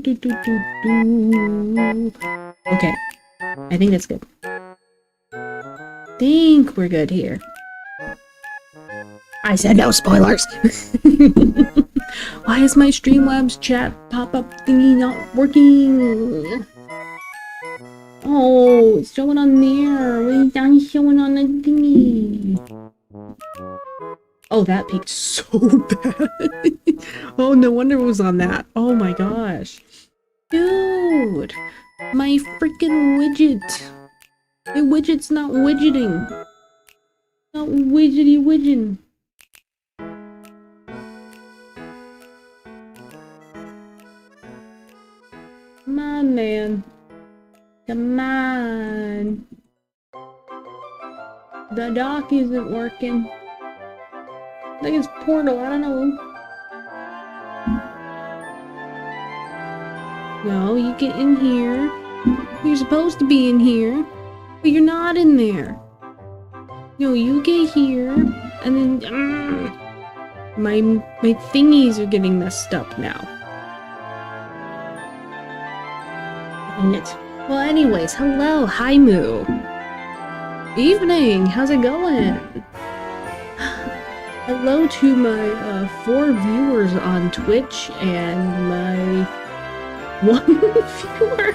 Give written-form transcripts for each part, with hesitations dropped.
Okay, I think that's good. Think we're good here. I said no spoilers. Why is my Streamlabs chat pop-up thingy not working? Oh, it's showing on there. It's not showing on the thingy. Oh, that peaked so bad. Oh, no wonder it was on that. Oh my gosh. Dude, my freaking widget. The widget's not widgeting. Not widgety widgeting. Come on, man. Come on. The dock isn't working. I think it's Portal, I don't know. No, you get in here. You're supposed to be in here, but you're not in there. No, you get here, and then my thingies are getting messed up now. Dang it. Well, anyways, hello, Haimu. Evening, how's it going? Hello to my 4 viewers on Twitch and my 1 viewer.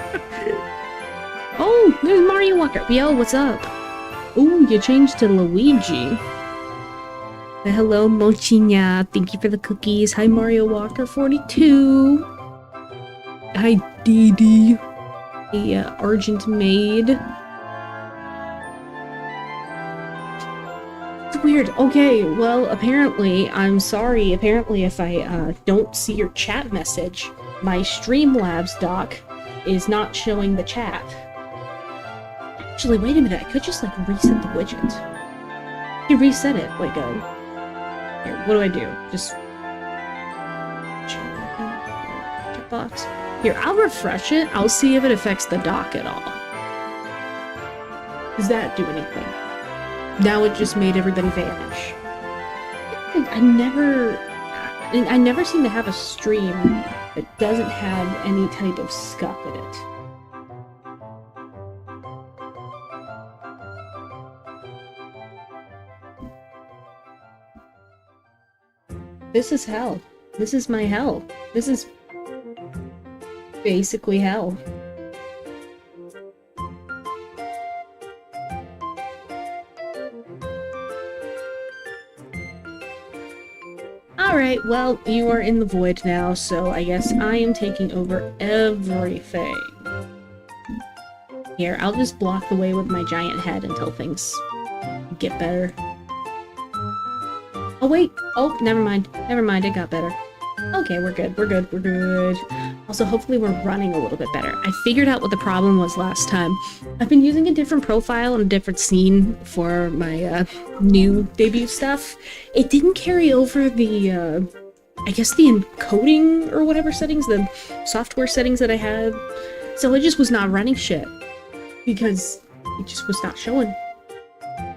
Oh, there's Mario Walker. Yo, what's up? Ooh, you changed to Luigi. Hello, Mochinya. Thank you for the cookies. Hi, Mario Walker 42. Hi, Dee. The Argent Maid. Weird. Okay, well, apparently, I'm sorry. Apparently, if I don't see your chat message, my Streamlabs dock is not showing the chat. Actually, wait a minute. I could just, like, reset the widget. You reset it, like, here, what do I do? Just... checkbox. Here, I'll refresh it. I'll see if it affects the dock at all. Does that do anything? Now it just made everybody vanish. I never seem to have a stream that doesn't have any type of scuff in it. This is hell. This is my hell. This is basically hell. Alright, well, you are in the void now, so I guess I am taking over everything. Here, I'll just block the way with my giant head until things get better. Oh wait! Oh, never mind. Never mind, it got better. Okay, we're good, we're good, we're good. Also, hopefully we're running a little bit better. I figured out what the problem was last time. I've been using a different profile and a different scene for my new debut stuff. It didn't carry over the, I guess the encoding or whatever settings, the software settings that I had. So it just was not running shit. Because it just was not showing.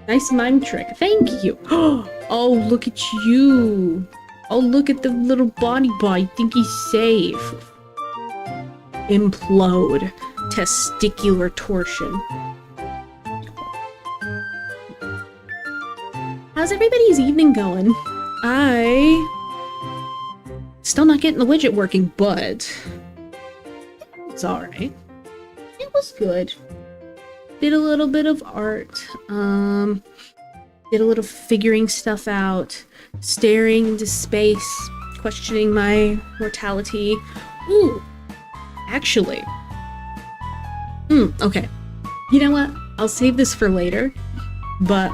Nice mime trick. Thank you! Oh, look at you! Oh, look at the little body boy. I think he's safe. Implode. Testicular torsion. How's everybody's evening going? Still not getting the widget working, but it's alright. It was good. Did a little bit of art. Did a little figuring stuff out. Staring into space. Questioning my mortality. Ooh. Actually. Okay. You know what? I'll save this for later. But,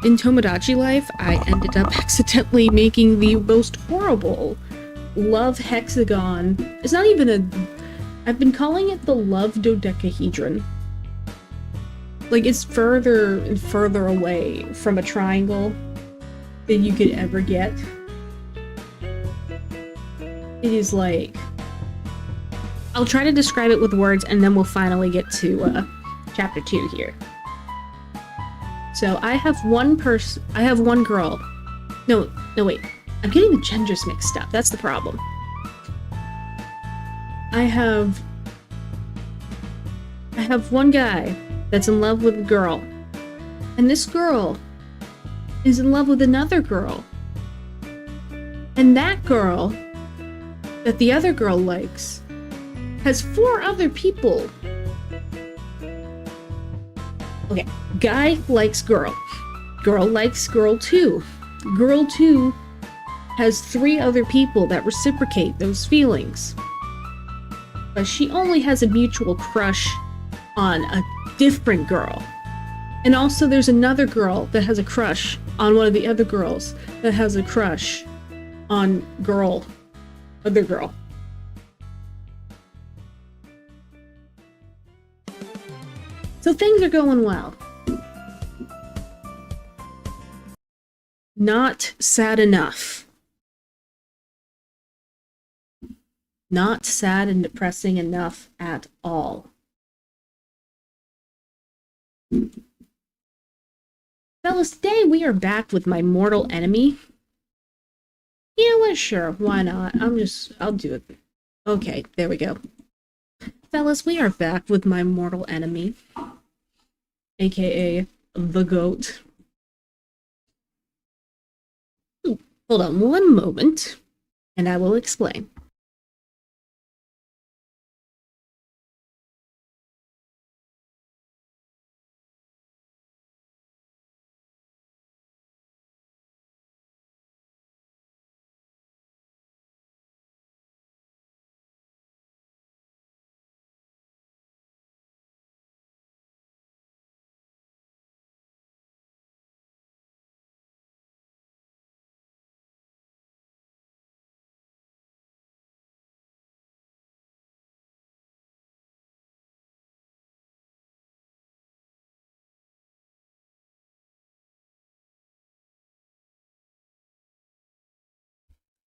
in Tomodachi Life, I ended up accidentally making the most horrible love hexagon. It's not even a... I've been calling it the love dodecahedron. Like, it's further and further away from a triangle than you could ever get. It is like... I'll try to describe it with words, and then we'll finally get to, chapter 2 here. So, I have one girl. No, wait. I'm getting the genders mixed up. That's the problem. I have one guy that's in love with a girl, and this girl is in love with another girl, and that girl that the other girl likes has 4 other people. Okay, guy likes girl. Girl likes girl 2. Girl 2 has 3 other people that reciprocate those feelings. But she only has a mutual crush on a different girl. And also there's another girl that has a crush on one of the other girls that has a crush on other girl. So things are going well. Not sad enough. Not sad and depressing enough at all. Fellas, today we are back with my mortal enemy. You know what? Sure, why not? I'll do it. Okay, there we go. Fellas, we are back with my mortal enemy, aka the goat. Ooh, hold on one moment, and I will explain.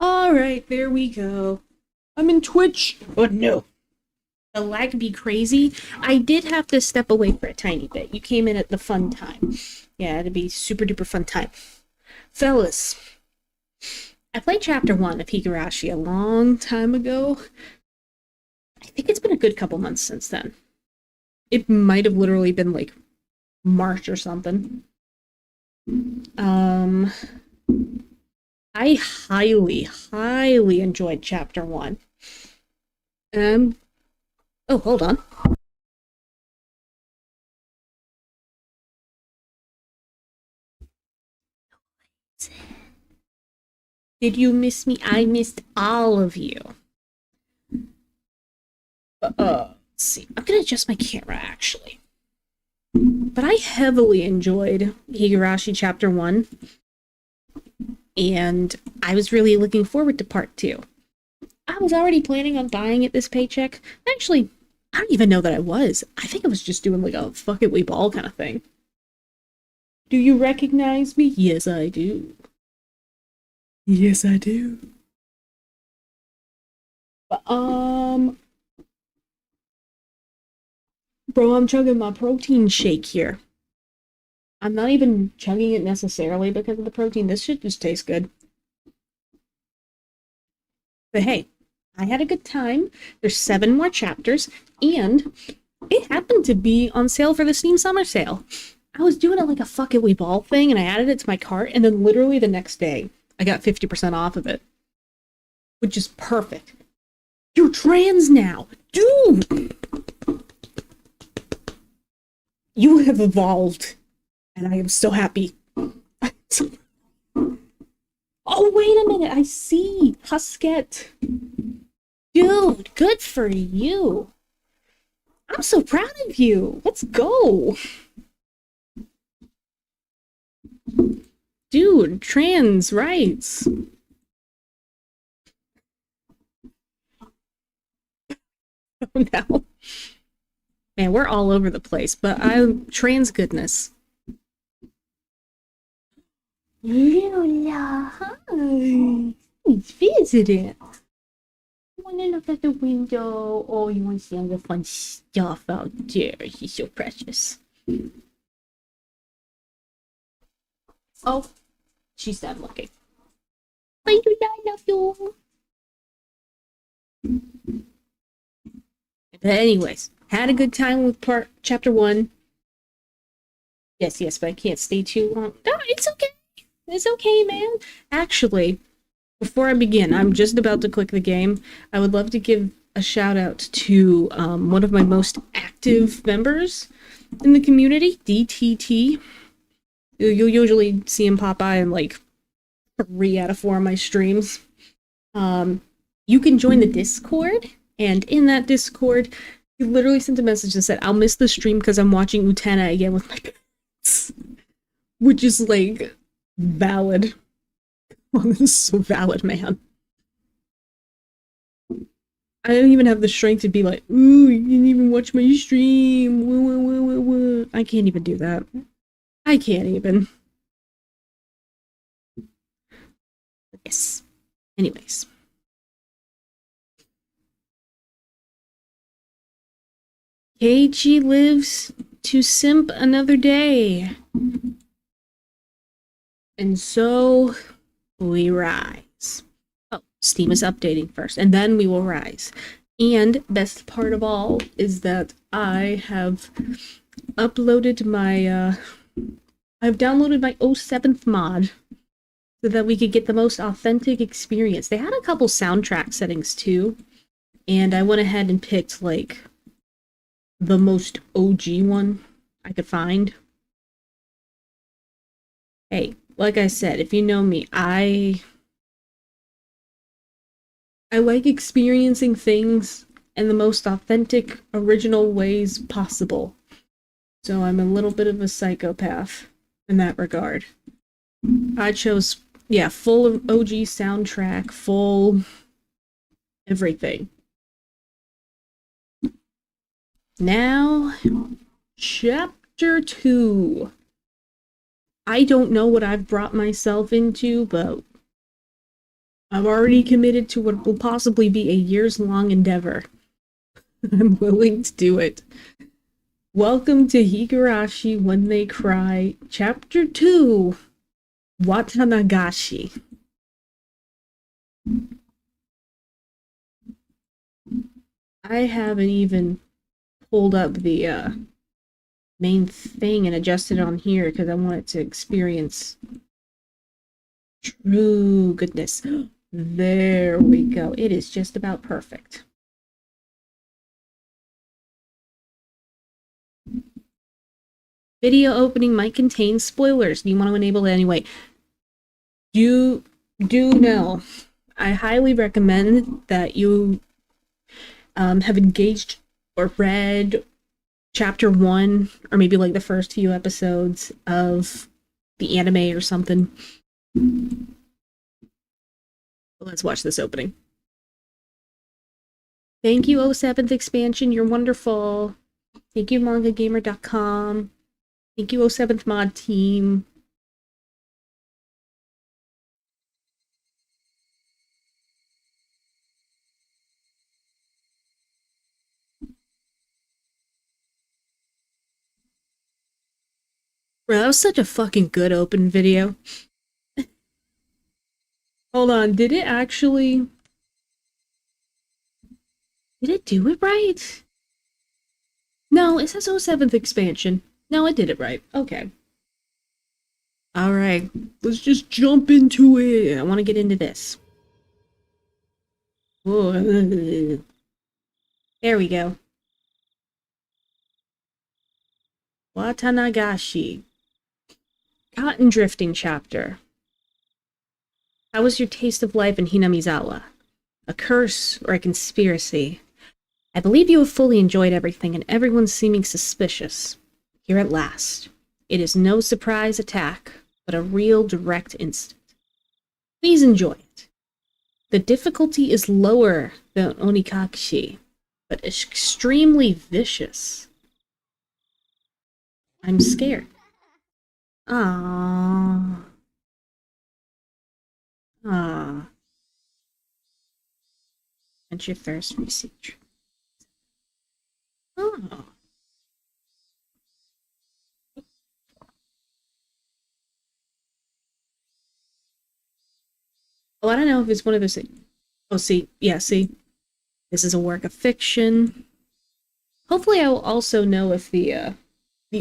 Alright, there we go. I'm in Twitch. Oh no. The lag be crazy. I did have to step away for a tiny bit. You came in at the fun time. Yeah, it'd be super duper fun time. Fellas, I played chapter 1 of Higurashi a long time ago. I think it's been a good couple months since then. It might have literally been like March or something. I highly enjoyed chapter 1. Oh, hold on. Did you miss me? I missed all of you. Let's see. I'm gonna adjust my camera, actually. But I heavily enjoyed Higurashi chapter 1. And I was really looking forward to part 2. I was already planning on buying it this paycheck. Actually, I don't even know that I was. I think I was just doing like a fuck it, we ball kind of thing. Do you recognize me? Yes, I do. Yes, I do. Bro, I'm chugging my protein shake here. I'm not even chugging it necessarily because of the protein. This shit just tastes good. But hey, I had a good time. There's 7 more chapters, and it happened to be on sale for the Steam Summer Sale. I was doing it like a fuck it we ball thing, and I added it to my cart, and then literally the next day, I got 50% off of it. Which is perfect. You're trans now! Dude! You have evolved, and I am so happy. Oh, wait a minute, I see! Husket! Dude, good for you! I'm so proud of you! Let's go! Dude, trans rights! Oh no. Man, we're all over the place, but I'm trans goodness. Lola, hi! Who's visiting? Want to look at the window? Oh, you want to see all the fun stuff out there? She's so precious. Oh, she's done looking. I love you. But anyways, had a good time with chapter 1. Yes, but I can't stay too long. No, it's okay. It's okay, man. Actually, before I begin, I'm just about to click the game. I would love to give a shout out to one of my most active members in the community, DTT. You'll usually see him pop by in like 3 out of 4 of my streams. You can join the Discord, and in that Discord, he literally sent a message that said, "I'll miss the stream because I'm watching Utena again with my parents," which is like valid. Oh, this is so valid, man. I don't even have the strength to be like, "Ooh, you didn't even watch my stream." I can't even do that. I can't even. Yes. Anyways. Keiichi lives to simp another day. And so we rise. Oh, Steam is updating first, and then we will rise. And best part of all is that I have uploaded my, I've downloaded my 07th mod so that we could get the most authentic experience. They had a couple soundtrack settings too, and I went ahead and picked, like, the most OG one I could find. Hey, like I said, if you know me, I like experiencing things in the most authentic, original ways possible. So I'm a little bit of a psychopath in that regard. I chose, yeah, full OG soundtrack, full everything. Now, chapter 2. I don't know what I've brought myself into, but I'm already committed to what will possibly be a years-long endeavor. I'm willing to do it. Welcome to Higurashi When They Cry, Chapter 2, Watanagashi. I haven't even pulled up the main thing and adjusted it on here because I want it to experience true goodness. There we go. It is just about perfect. Video opening might contain spoilers. Do you want to enable it anyway? Do know. I highly recommend that you have engaged or read chapter 1, or maybe like the first few episodes of the anime or something. Let's watch this opening. Thank you, 07th expansion. You're wonderful. Thank you, mangagamer.com. Thank you, 07th mod team. Bro, that was such a fucking good open video. Hold on, did it actually... Did it do it right? No, it says 07th expansion. No, it did it right. Okay. Alright, let's just jump into it. I want to get into this. Whoa. There we go. Watanagashi. Cotton drifting chapter. How was your taste of life in Hinamizawa? A curse or a conspiracy? I believe you have fully enjoyed everything, and everyone's seeming suspicious. Here at last. It is no surprise attack, but a real direct instant. Please enjoy it. The difficulty is lower than Onikakshi, but extremely vicious. I'm scared. Ah. Ah. And your thirst research. Oh. Oh, I don't know if it's one of those things. Oh, see. Yeah, see. This is a work of fiction. Hopefully I will also know if the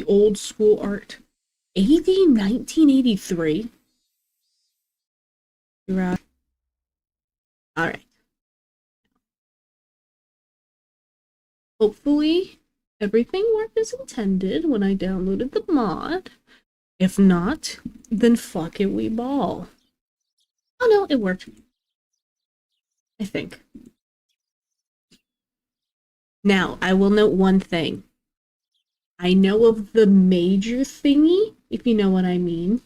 old school art. AD 1983? Right. Alright. Hopefully everything worked as intended when I downloaded the mod. If not, then fuck it, we ball. Oh no, it worked. I think. Now, I will note one thing. I know of the major thingy, if you know what I mean.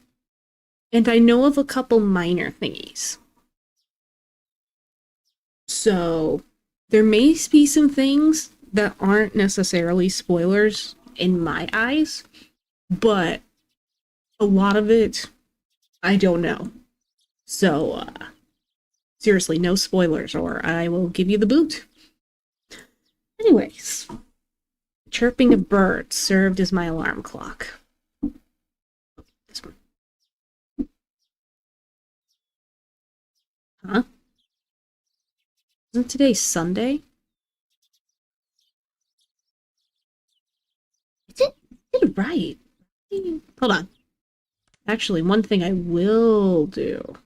And I know of a couple minor thingies. So, there may be some things that aren't necessarily spoilers in my eyes, but a lot of it, I don't know. So, seriously, no spoilers, or I will give you the boot. Anyways, chirping of birds served as my alarm clock. This one. Huh? Isn't today Sunday? Did it right. Hold on. Actually, one thing I will do.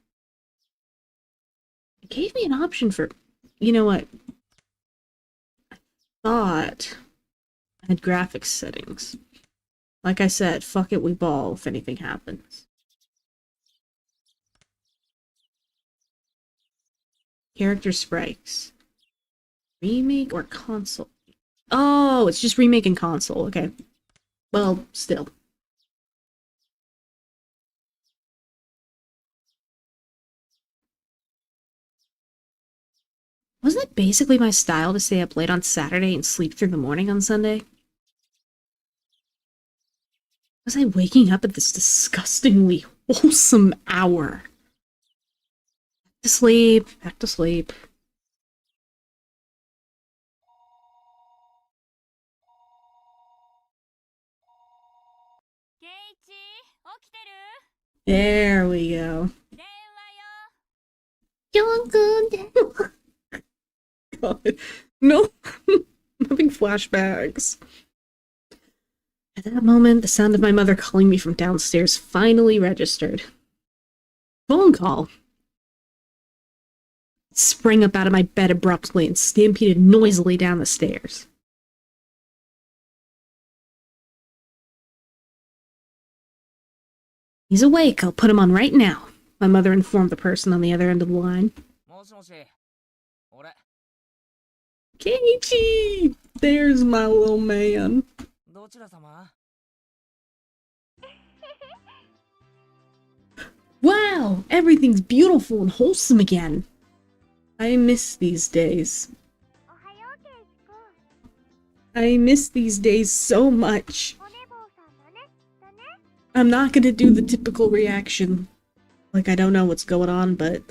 It gave me an option for... You know what? I thought I had graphics settings. Like I said, fuck it, we ball if anything happens. Character sprites. Remake or console? Oh, it's just remake and console. Okay. Well, still. Wasn't it basically my style to stay up late on Saturday and sleep through the morning on Sunday? Was I waking up at this disgustingly wholesome hour? Back to sleep, back to sleep. There we go. God. No. I'm having flashbacks. At that moment, the sound of my mother calling me from downstairs finally registered. Phone call. Sprang up out of my bed abruptly and stampeded noisily down the stairs. He's awake. I'll put him on right now, my mother informed the person on the other end of the line. Keiichi! There's my little man. Wow! Everything's beautiful and wholesome again. I miss these days. I miss these days so much. I'm not gonna do the typical reaction. Like, I don't know what's going on, but...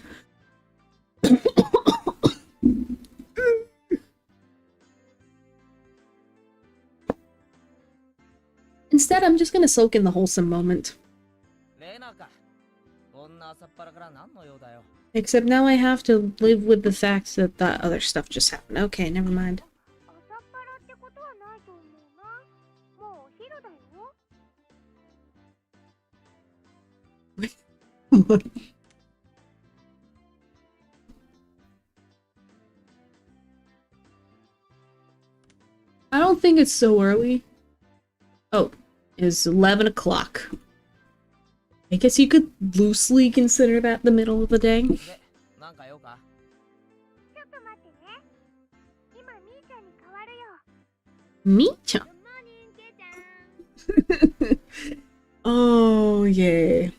Instead, I'm just gonna soak in the wholesome moment. Except now I have to live with the fact that that other stuff just happened. Okay, never mind. I don't think it's so early. Oh, it's 11 o'clock. I guess you could loosely consider that the middle of the day. Mii-chan. Oh, yay.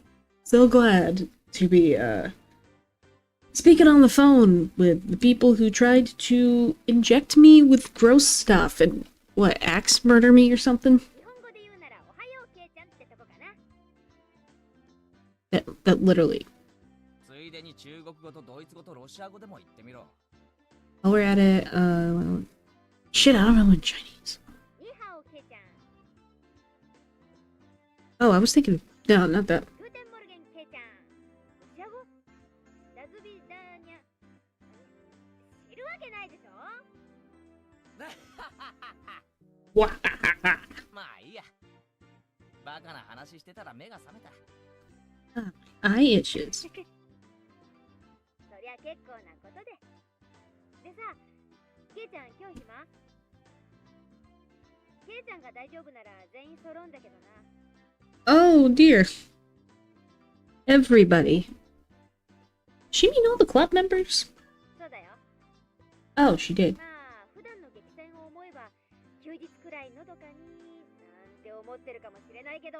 So glad to be, speaking on the phone with the people who tried to inject me with gross stuff and, what, axe murder me or something? That literally. While we're at it, shit, I don't know in Chinese. Oh, I was thinking, no, not that. Ah, eye itches. そりゃ結構なことで。でさ、ケイちゃん今日暇？ケイちゃんが大丈夫なら全員揃うんだけどな。Oh dear. Everybody. She mean all the club members? そうだよ。Oh, she did. まあ、普段の激戦を思えば、休日くらいのどかになんて思ってるかもしれないけど。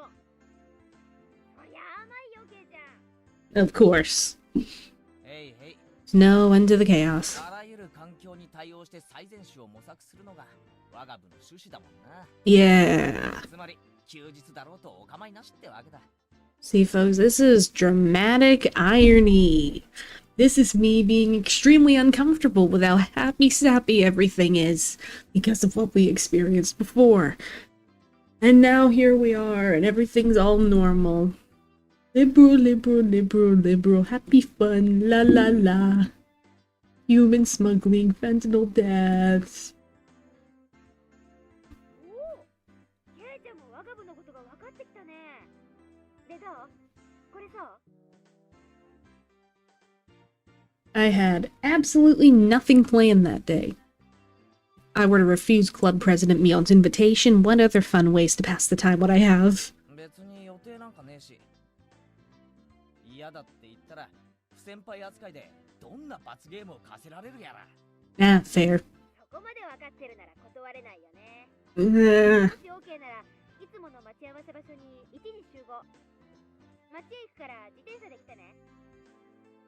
そりゃ甘いよ、ケイちゃん。Of course. No end to the chaos. Yeah. See, folks, this is dramatic irony. This is me being extremely uncomfortable with how happy-sappy everything is because of what we experienced before. And now here we are, and everything's all normal. Liberal, liberal, liberal, liberal, happy fun, la la la. Human smuggling, fentanyl deaths. おお、ケイちゃんも我が部のことが分かってきたね。でさ、これさ。I had absolutely nothing planned that day. I were to refuse Club President Mion's invitation. What other fun ways to pass the time would I have? Ah, fair.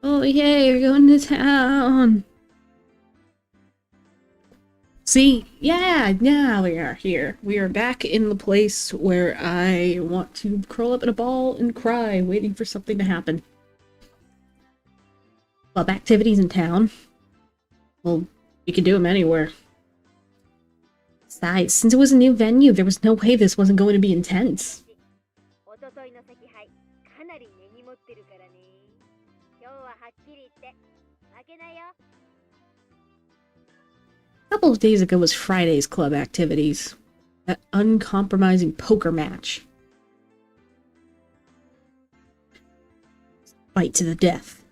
Oh yay, you're going to town! See, yeah, now we are here. We are back in the place where I want to curl up in a ball and cry, waiting for something to happen. Club activities in town. Well, you could do them anywhere. Besides, since it was a new venue, there was no way this wasn't going to be intense. A couple of days ago was Friday's club activities. That uncompromising poker match. Fight to the death.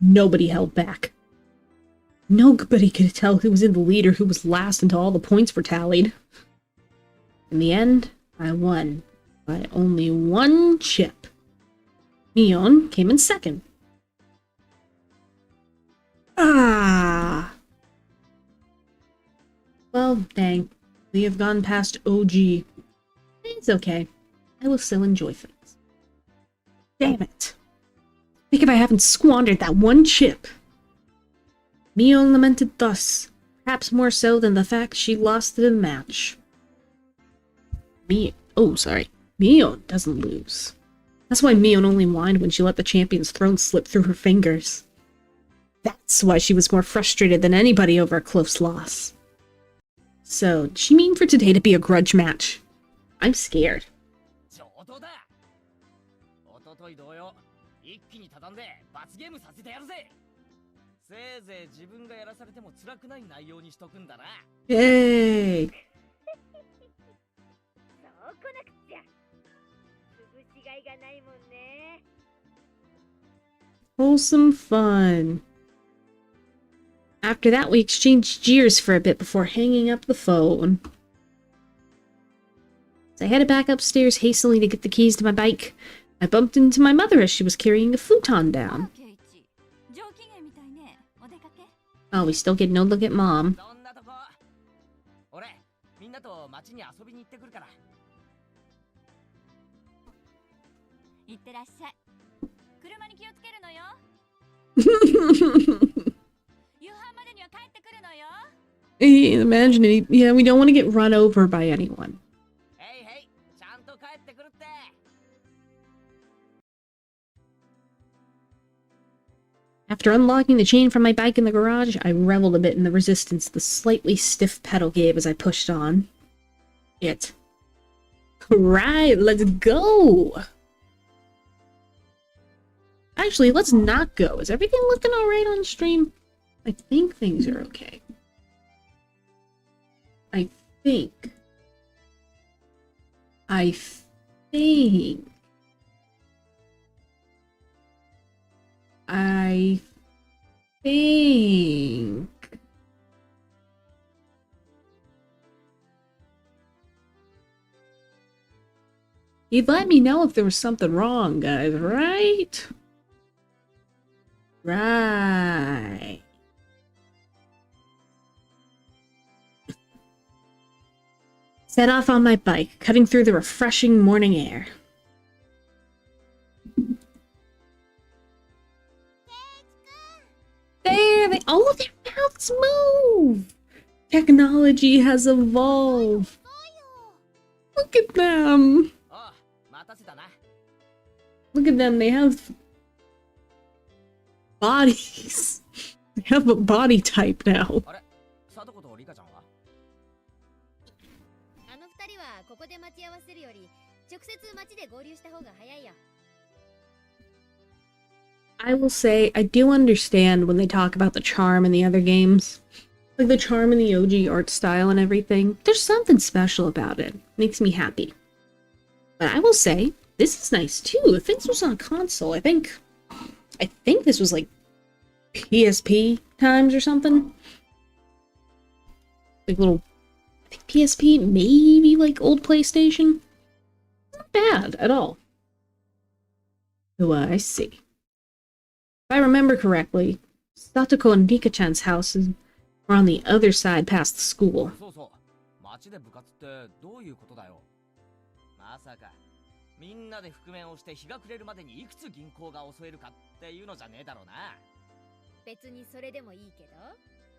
Nobody held back. Nobody could tell who was in the lead or who was last until all the points were tallied. In the end, I won by only one chip. Mion came in second. Ah! Well, dang. We have gone past OG. It's okay. I will still enjoy things. Damn it. Think if I haven't squandered that one chip. Mion lamented thus, perhaps more so than the fact she lost the match. Mion doesn't lose. That's why Mion only whined when she let the champion's throne slip through her fingers. That's why she was more frustrated than anybody over a close loss. So, does she mean for today to be a grudge match? I'm scared. Yay! Wholesome fun. After that, we exchanged jeers for a bit before hanging up the phone. As I headed back upstairs hastily to get the keys to my bike, I bumped into my mother as she was carrying a futon down. Oh, we still get no look at Mom. Imagine it. Yeah, we don't want to get run over by anyone. After unlocking the chain from my bike in the garage, I reveled a bit in the resistance the slightly stiff pedal gave as I pushed on. Right, let's go! Actually, let's not go. Is everything looking alright on stream? I think things are okay. I think I think... You'd let me know if there was something wrong, guys, right? Right. Set off on my bike, cutting through the refreshing morning air. There, all of their mouths move! Technology has evolved. Look at them! Look at them, they have bodies. They have a body type now. I will say, I do understand when they talk about the charm in the other games. Like the charm in the OG art style and everything. There's something special about it. Makes me happy. But I will say, this is nice too. If this was on console, I think this was like PSP times or something. Like little, I think PSP, maybe like old PlayStation. Not bad at all. So I see. If I remember correctly, Satoko and Rika-chan's houses were on the other side past the school.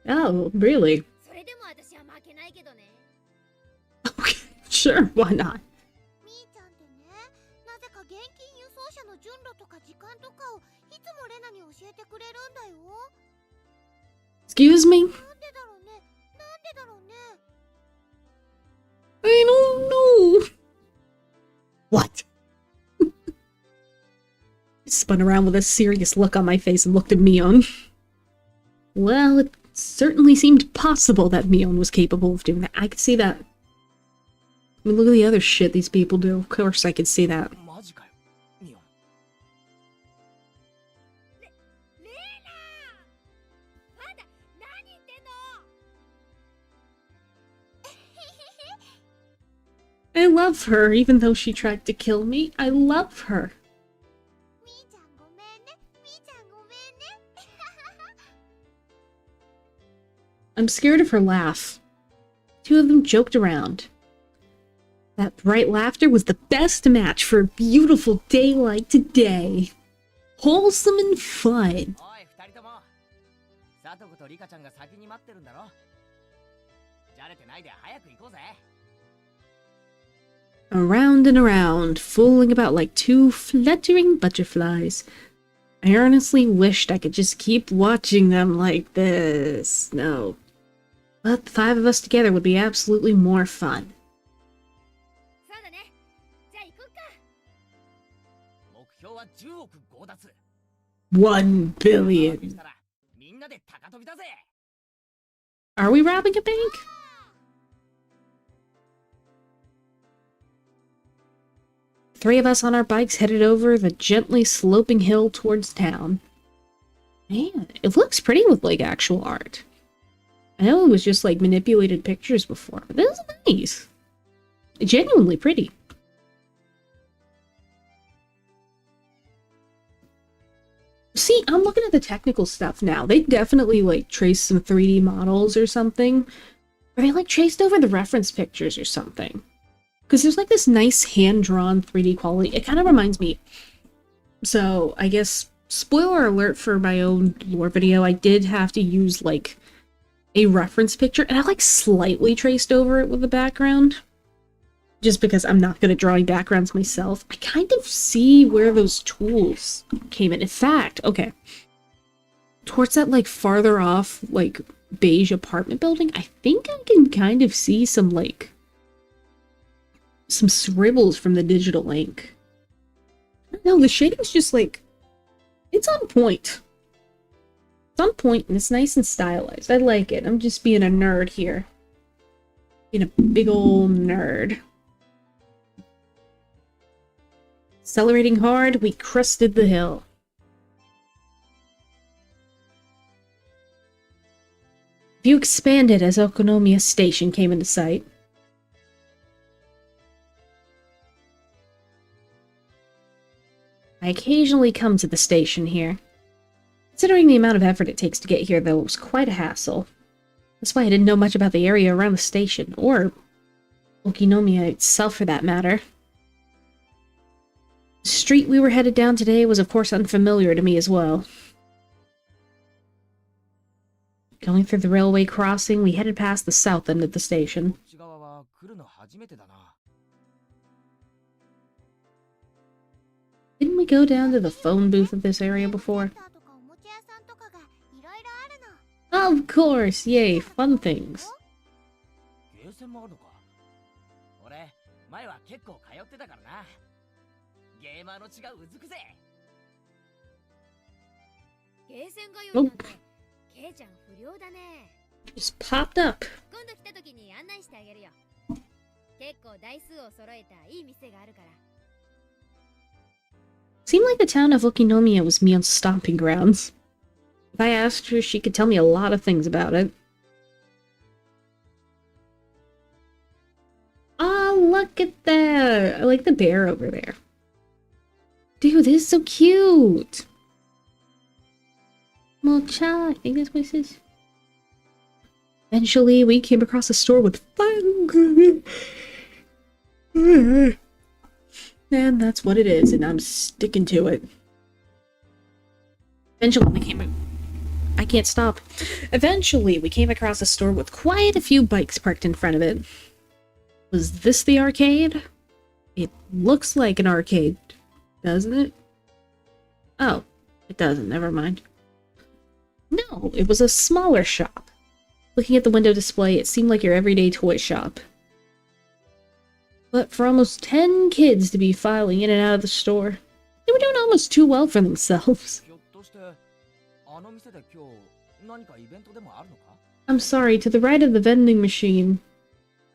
Oh, really? Okay, sure, why not? Excuse me? I don't know. What? I spun around with a serious look on my face and looked at Mion. Well, it certainly seemed possible that Mion was capable of doing that. I could see that. I mean, look at the other shit these people do. Of course I could see that. I love her, even though she tried to kill me. I love her. I'm scared of her laugh. Two of them joked around. That bright laughter was the best match for a beautiful day like today. Wholesome and fun. Around and around, fooling about like two fluttering butterflies. I earnestly wished I could just keep watching them like this. No. But the five of us together would be absolutely more fun. 1 billion. Are we robbing a bank? Three of us on our bikes headed over the gently sloping hill towards town. Man, it looks pretty with like actual art. I know it was just like manipulated pictures before, but this is nice. Genuinely pretty. See, I'm looking at the technical stuff now. They definitely like traced some 3D models or something. Or they like traced over the reference pictures or something. Because there's like this nice hand-drawn 3D quality. It kind of reminds me. So, I guess, spoiler alert for my own lore video, I did have to use like a reference picture, and I like slightly traced over it with the background. Just because I'm not good at drawing backgrounds myself. I kind of see where those tools came in. In fact, okay. Towards that like farther off, like beige apartment building, I think I can kind of see some like some scribbles from the digital ink. No, the shading's just like, it's on point. It's on point and it's nice and stylized. I like it. I'm just being a nerd here. Being a big old nerd. Accelerating hard, we crested the hill. View expanded as Okonomiya Station came into sight. I occasionally come to the station here. Considering the amount of effort it takes to get here, though, it was quite a hassle. That's why I didn't know much about the area around the station, or Okinomiya itself for that matter. The street we were headed down today was of course unfamiliar to me as well. Going through the railway crossing, we headed past the south end of the station. Didn't we go down to the phone booth of this area before? Of course! Yay, fun things. Oh. Just popped up. Seemed like the town of Okinomiya was Mion's stomping grounds. If I asked her, she could tell me a lot of things about it. Oh, look at that! I like the bear over there. Dude, this is so cute! Mocha, I think that's what it says. Eventually, we came across a store with fun. And that's what it is, and I'm sticking to it. I can't stop. Eventually, we came across a store with quite a few bikes parked in front of it. Was this the arcade? It looks like an arcade, doesn't it? Oh, it doesn't, never mind. No, it was a smaller shop. Looking at the window display, it seemed like your everyday toy shop. But for almost 10 kids to be filing in and out of the store, they were doing almost too well for themselves. I'm sorry, to the right of the vending machine,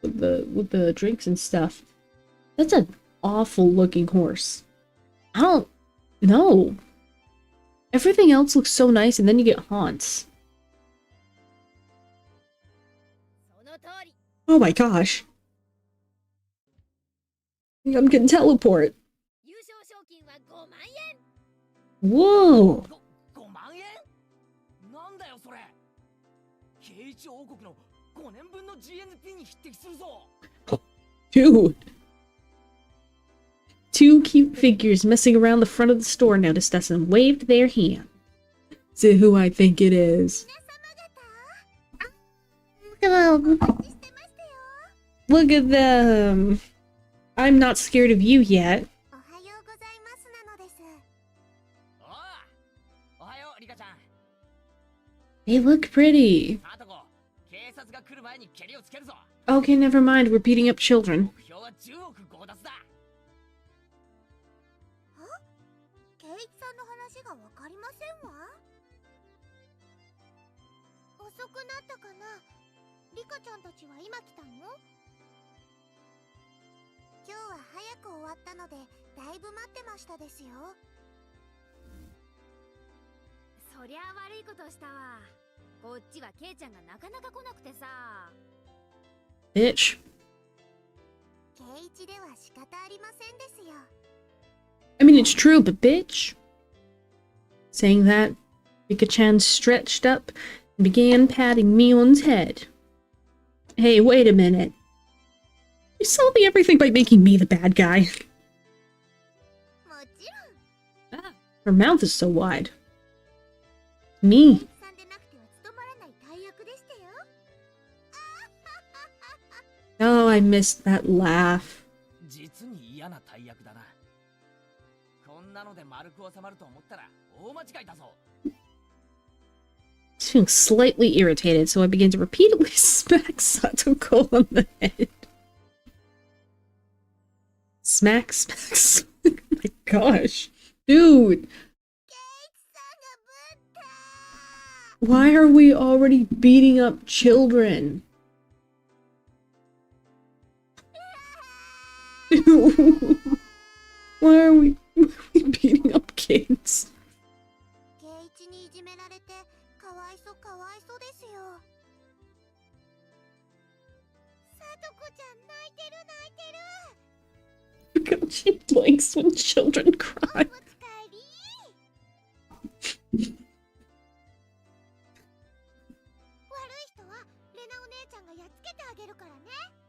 with the drinks and stuff, that's an awful looking horse. I don't know. Everything else looks so nice, and then you get haunts. Oh my gosh. I'm getting teleport. Whoa. Dude. Two cute figures messing around the front of the store noticed us and waved their hand. See who I think it is. Look at them. Look at them. I'm not scared of you yet. They look pretty. Okay, never mind. We're beating up children. Bitch. I mean, it's true, but bitch. Saying that, Rika-chan stretched up and began patting Mion's head. Hey, wait a minute. You solving everything by making me the bad guy. Ah, her mouth is so wide. Me. Oh, I missed that laugh. Just feeling slightly irritated, so I began to repeatedly smack Satoko on the head. Smack, smack, smack. Oh my gosh. Dude. Why are we already beating up children? Why are we beating up kids? God, she likes when children cry.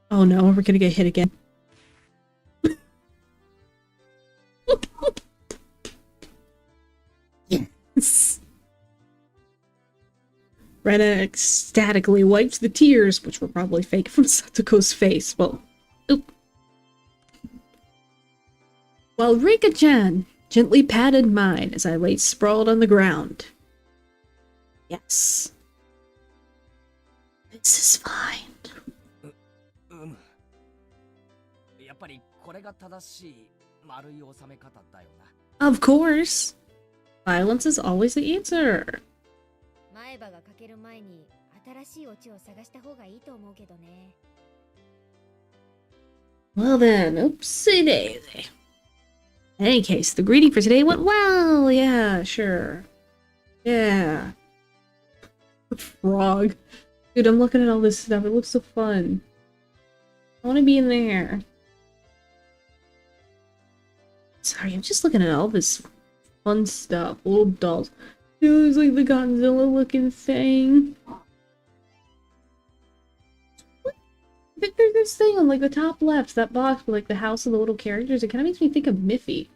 Oh no, we're gonna get hit again. Yes. Rena ecstatically wipes the tears, which were probably fake, from Satoko's face. Well, oop. While Rika-chan gently patted mine as I lay sprawled on the ground. Yes. This is fine. Of course. Violence is always the answer. Well then, oopsie daisy. In any case, the greeting for today went well. Yeah, sure. Yeah. Frog. Dude, I'm looking at all this stuff. It looks so fun. I want to be in there. Sorry, I'm just looking at all this fun stuff. Little dolls. Dude, it's like the Godzilla looking thing. There's this thing on like the top left, that box with like the house of the little characters. It kind of makes me think of Miffy.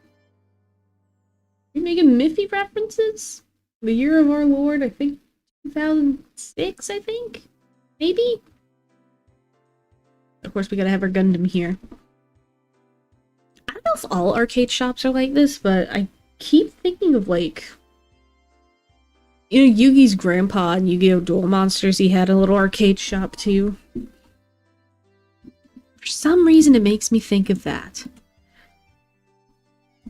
You making Miffy references? The year of our Lord, I think 2006, I think? Maybe? Of course, we gotta have our Gundam here. I don't know if all arcade shops are like this, but I keep thinking of like... You know, Yugi's grandpa in Yu-Gi-Oh! Duel Monsters, he had a little arcade shop too. For some reason, it makes me think of that.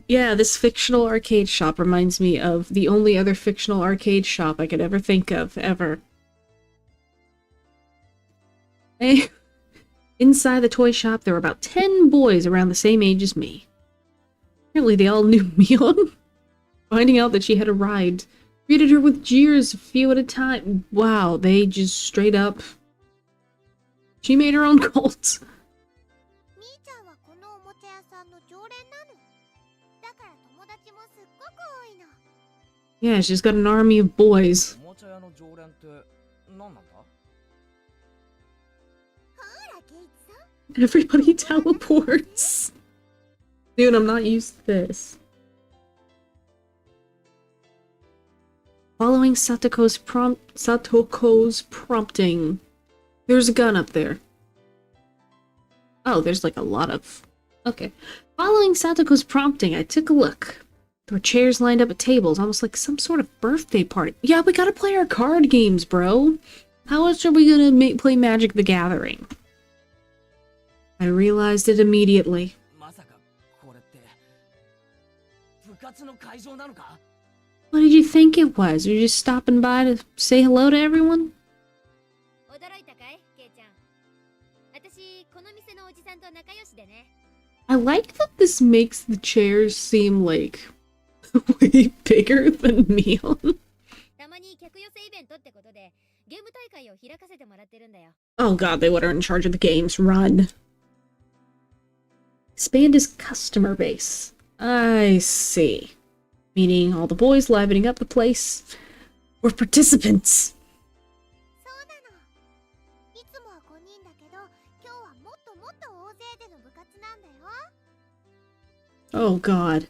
Yeah, this fictional arcade shop reminds me of the only other fictional arcade shop I could ever think of, ever. Hey, inside the toy shop, there were about 10 boys around the same age as me. Apparently, they all knew Mion. Finding out that she had arrived, greeted her with jeers a few at a time. Wow, they just straight up... She made her own cult. Yeah, she's got an army of boys. Everybody teleports. Dude, I'm not used to this. Following Satoko's prompting. There's a gun up there. Oh, there's like a lot of... Okay. Following Satoko's prompting, I took a look. There were chairs lined up at tables, almost like some sort of birthday party. Yeah, we gotta play our card games, bro. How else are we gonna play Magic the Gathering? I realized it immediately. What did you think it was? Were you just stopping by to say hello to everyone? I like that this makes the chairs seem like way bigger than Mion. Oh god, they what are in charge of the games. Run. Expand his customer base. I see. Meaning all the boys livening up the place were participants. Oh god.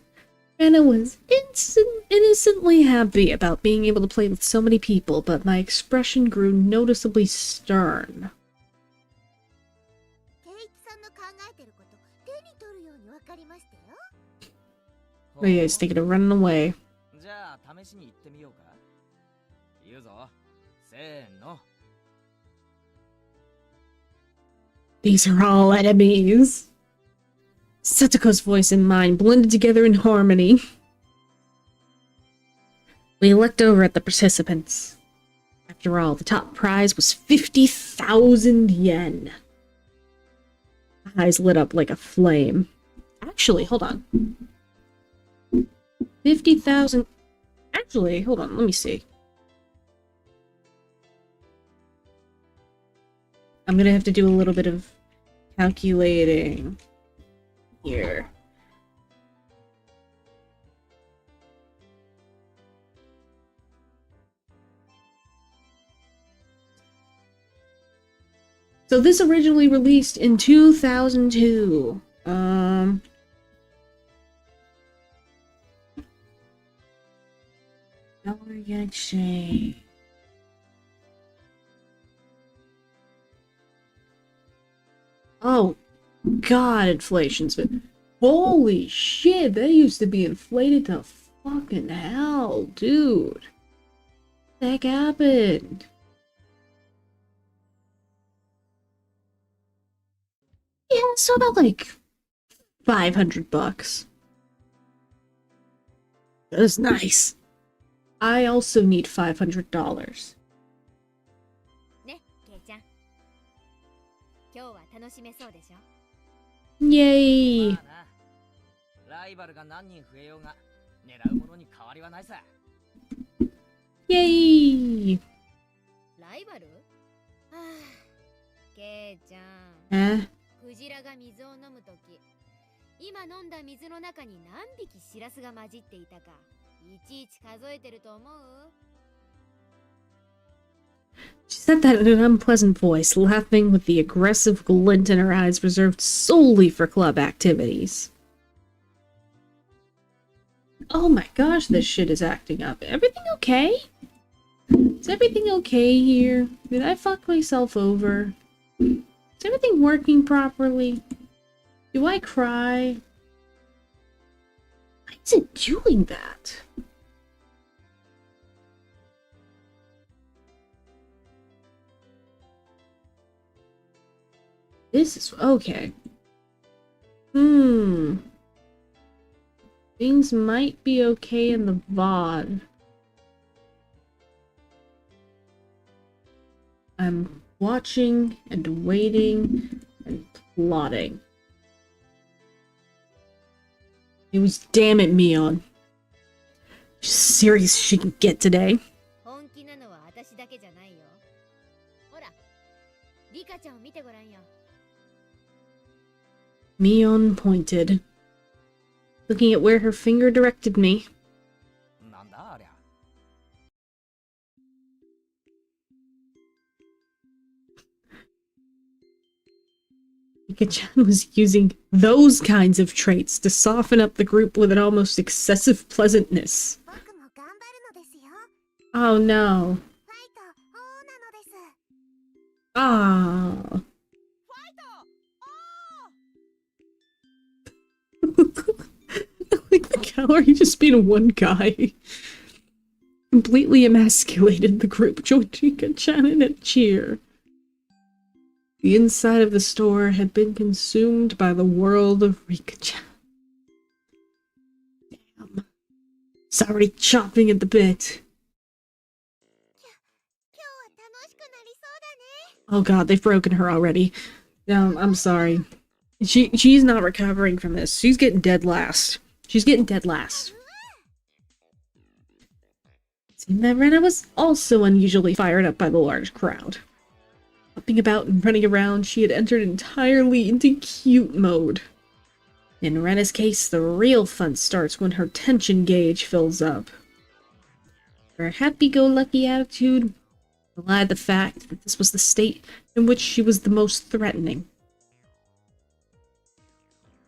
Anna was innocently happy about being able to play with so many people, but my expression grew noticeably stern. Oh yeah, he's thinking of running away. These are all enemies. Satoko's voice and mine blended together in harmony. We looked over at the participants. After all, the top prize was 50,000 yen. My eyes lit up like a flame. Actually, hold on. 50,000... Actually, hold on, let me see. I'm gonna have to do a little bit of Calculating. Here. So this originally released in 2002. Dollar yen exchange. Oh, God, inflation's been... Holy shit, that used to be inflated to fucking hell, dude. What the heck happened? Yeah, so about like $500. That is nice. I also need $500. ね、ケイちゃん。今日は楽しめそうでしょ Yay! まあな、ライバルが何人増えようが狙うものに変わりはないさ。Yay! ライバルはあ、ケイちゃん。Eh? クジラが水を飲むとき、今飲んだ水の中に何匹シラスが混じっていたか、いちいち数えてると思う She said that in an unpleasant voice, laughing with the aggressive glint in her eyes reserved solely for club activities. Oh my gosh, this shit is acting up. Everything okay? Is everything okay here? Did I fuck myself over? Is everything working properly? Do I cry? Why is it doing that? This is okay. Things might be okay in the VOD. I'm watching and waiting and plotting. It was damn it, Mion. Serious she can get today. 本気なのは私だけじゃないよ。ほら、リカちゃんを見てごらんよ。 Mion pointed, looking at where her finger directed me. なんだありゃ。Ika-chan was using those kinds of traits to soften up the group with an almost excessive pleasantness. 僕も頑張るのですよ。 Oh no. ファイト、王なのです。 Ah. Like the gallery just being one guy. Completely emasculated the group, joined Ika-chan in a cheer. The inside of the store had been consumed by the world of Rika-chan. Damn. It's already chomping at the bit. 今日は楽しくなりそうだね。 Oh god, they've broken her already. I'm sorry. She's not recovering from this. She's getting dead last. She's getting dead last. Seeing that Rena was also unusually fired up by the large crowd. Hopping about and running around, she had entered entirely into cute mode. In Rena's case, the real fun starts when her tension gauge fills up. Her happy-go-lucky attitude belied the fact that this was the state in which she was the most threatening.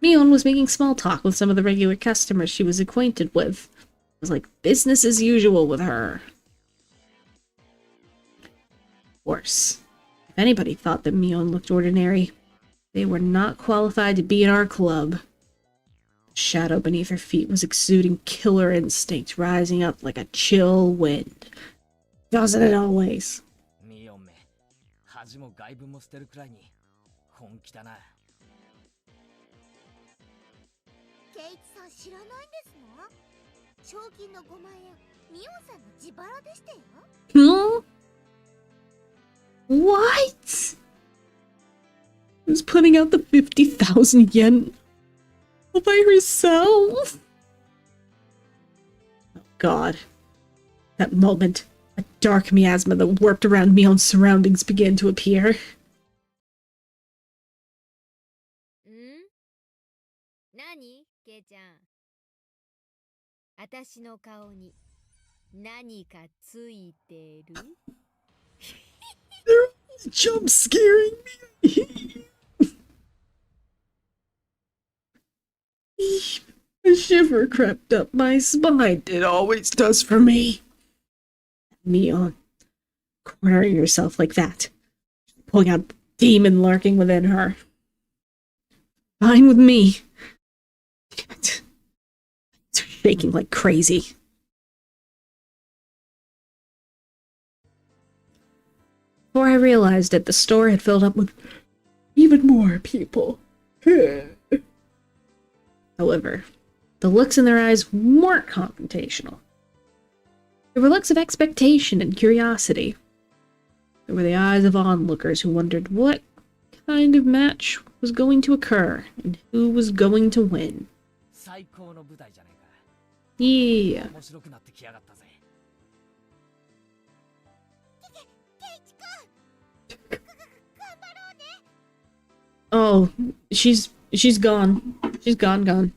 Mion was making small talk with some of the regular customers she was acquainted with. It was like business as usual with her. Of course, if anybody thought that Mion looked ordinary, they were not qualified to be in our club. The shadow beneath her feet was exuding killer instinct, rising up like a chill wind. Doesn't it always? ミオンめ、恥も外分も捨てるくらいに本気だな。ケイチさん知らないんですの？賞金の5万円、ミオンさんの自腹でしたよ。 Huh? What? Was putting out the 50,000 yen all by herself? Oh god. That moment, a dark miasma that warped around Mion's surroundings began to appear. ちゃん。私の顔に何かついてる？ Jump scaring me. A shiver crept up my spine. It always does for me. Mion, cornering yourself like that, pulling out demon lurking within her. Fine with me. Damn it. It's shaking like crazy. Before I realized it, the store had filled up with even more people. However, the looks in their eyes weren't confrontational. They were looks of expectation and curiosity. They were the eyes of onlookers who wondered what kind of match was going to occur and who was going to win. Yeah. Oh, she's gone. She's gone.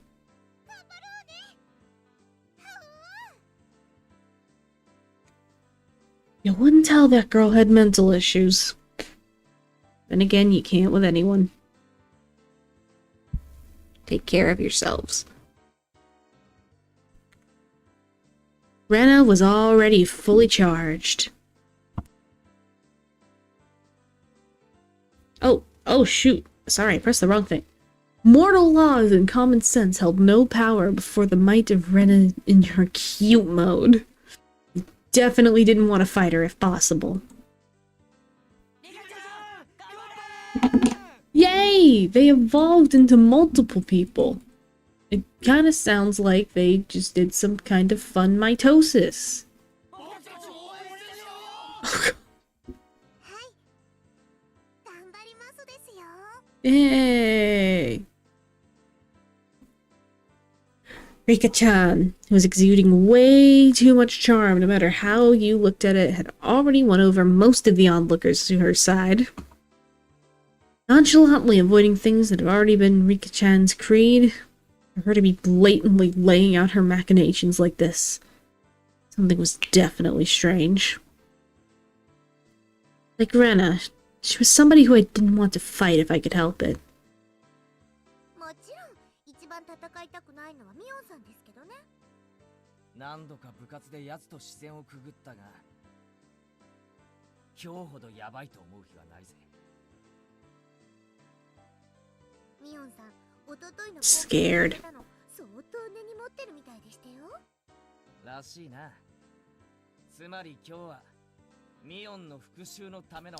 You wouldn't tell that girl had mental issues. Then again, you can't with anyone. Take care of yourselves. Rena was already fully charged. Oh shoot. Sorry, I pressed the wrong thing. Mortal laws and common sense held no power before the might of Rena in her cute mode. Definitely didn't want to fight her if possible. Yay! They evolved into multiple people. It kind of sounds like they just did some kind of fun mitosis. Yay! Rika-chan, who was exuding way too much charm no matter how you looked at it, had already won over most of the onlookers to her side. Nonchalantly avoiding things that had already been Rika-chan's creed, for her to be blatantly laying out her machinations like this. Something was definitely strange. Like Rena, she was somebody who I didn't want to fight if I could help it. Scared.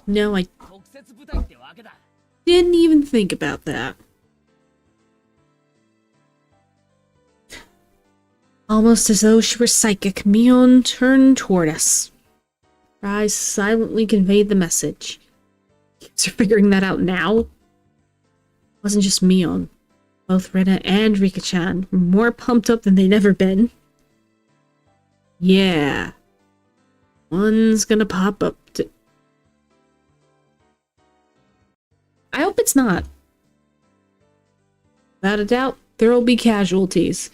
No, I didn't even think about that. Almost as though she were psychic, Mion turned toward us. Her eyes silently conveyed the message. Kids are figuring that out now? It wasn't just Mion. Both Rena and Rika-chan were more pumped up than they'd ever been. Yeah. One's gonna pop up to... I hope it's not. Without a doubt, there'll be casualties.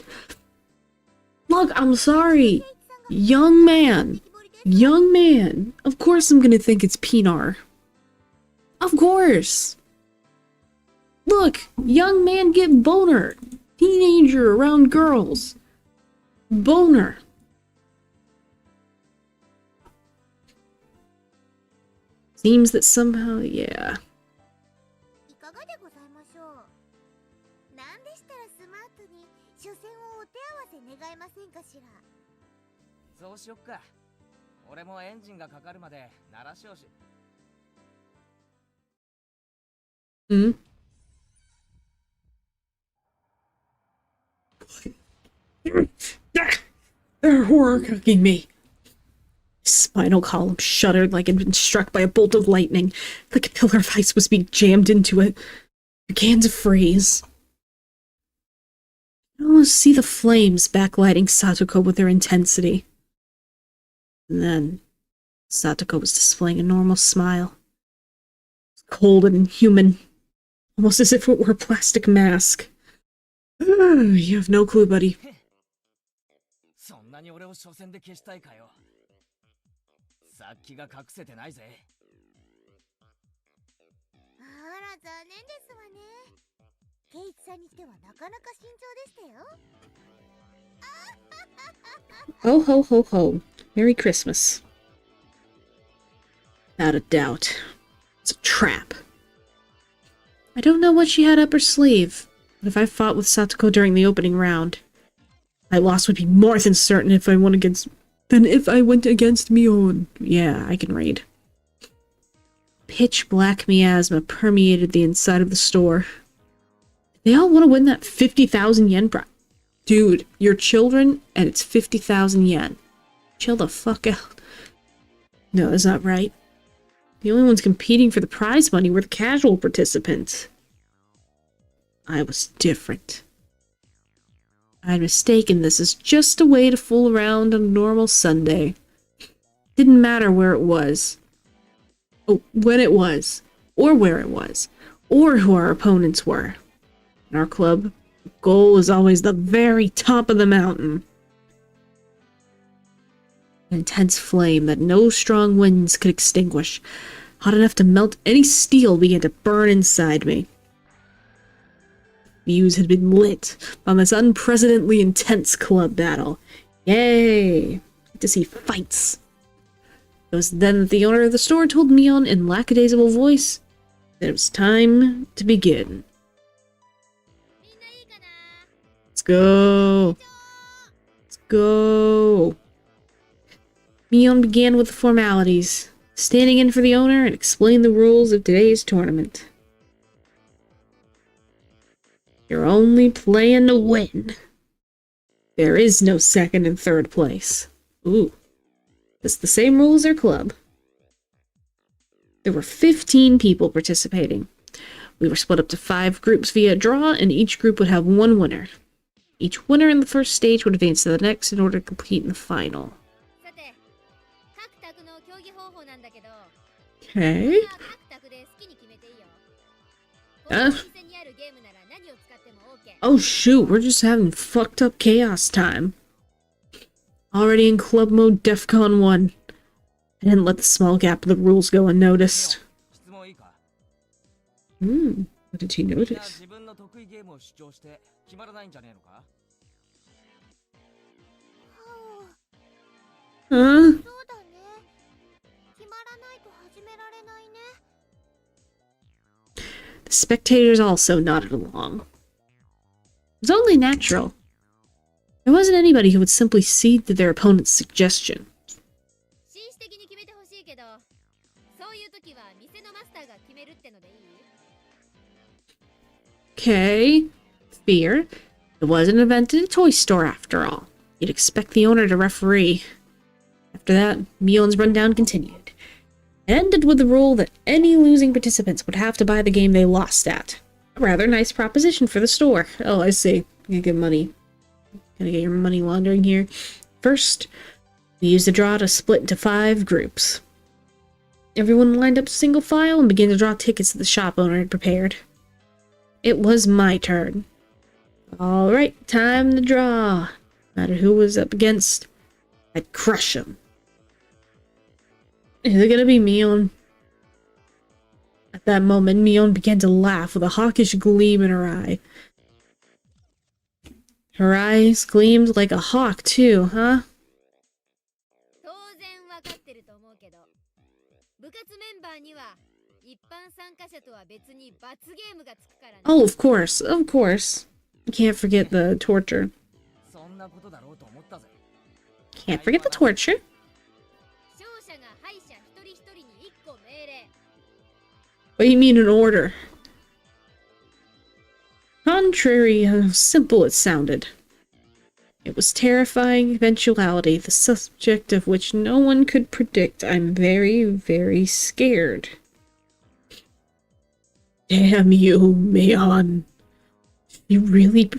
Look, I'm sorry. Young man. Young man. Of course I'm gonna think it's Pinar. Of course. Look, young man get boner. Teenager around girls. Boner. Seems that somehow, yeah. Hmm? They're horror cooking me. Spinal column shuddered like it had been struck by a bolt of lightning, like a pillar of ice was being jammed into it. Began to freeze. I could almost see the flames backlighting Satoko with their intensity. And then, Satoko was displaying a normal smile. It was cold and inhuman, almost as if it were a plastic mask. You have no clue, buddy. そんなに俺を初戦で消したいかよ。さっきが隠せてないぜ。あら、残念ですわね。ケイチさんにしてはなかなか慎重でしたよ。Ho ho ho ho. Merry Christmas. Without a doubt. It's a trap. I don't know what she had up her sleeve, but if I fought with Satoko during the opening round, my loss would be more than certain if I went against Mion. Yeah, I can read. Pitch black miasma permeated the inside of the store. They all want to win that 50,000 yen prize. Dude, you're children, and it's 50,000 yen. Chill the fuck out. No, that's not right. The only ones competing for the prize money were the casual participants. I was different. I'd mistaken this as just a way to fool around on a normal Sunday. Didn't matter where it was. Oh, when it was. Or where it was. Or who our opponents were. In our club, the goal is always the very top of the mountain. An intense flame that no strong winds could extinguish, hot enough to melt any steel, began to burn inside me. Fuse had been lit on this unprecedentedly intense club battle. Yay! To see fights. It was then that the owner of the store told Mion in lackadaisical voice that it was time to begin. Let's go! Let's go! Mion began with the formalities, standing in for the owner and explained the rules of today's tournament. You're only playing to win. There is no second and third place. Ooh. It's the same rule as their club. There were 15 people participating. We were split up to 5 groups via draw, and each group would have 1 winner. Each winner in the first stage would advance to the next in order to compete in the final. Okay. Oh shoot, we're just having fucked up chaos time. Already in club mode DEFCON 1. I didn't let the small gap of the rules go unnoticed. What did he notice? Huh? The spectators also nodded along. It was only natural. There wasn't anybody who would simply cede to their opponent's suggestion. Okay. Fear. It was an event in a toy store after all. You'd expect the owner to referee. After that, Mion's rundown continued. It ended with the rule that any losing participants would have to buy the game they lost at. A rather nice proposition for the store. Oh, I see. You get money. Gotta get your money laundering here. First, we used the draw to split into 5 groups. Everyone lined up single file and began to draw tickets that the shop owner had prepared. It was my turn. Alright, time to draw. No matter who was up against, I'd crush him. Is it gonna be Mion? At that moment, Mion began to laugh with a hawkish gleam in her eye. Her eyes gleamed like a hawk, too, huh? Oh, of course, of course. You can't forget the torture. Can't forget the torture. What do you mean an order? Contrary how simple it sounded. It was terrifying eventuality, the subject of which no one could predict. I'm very, very scared. Damn you, Mion. You really...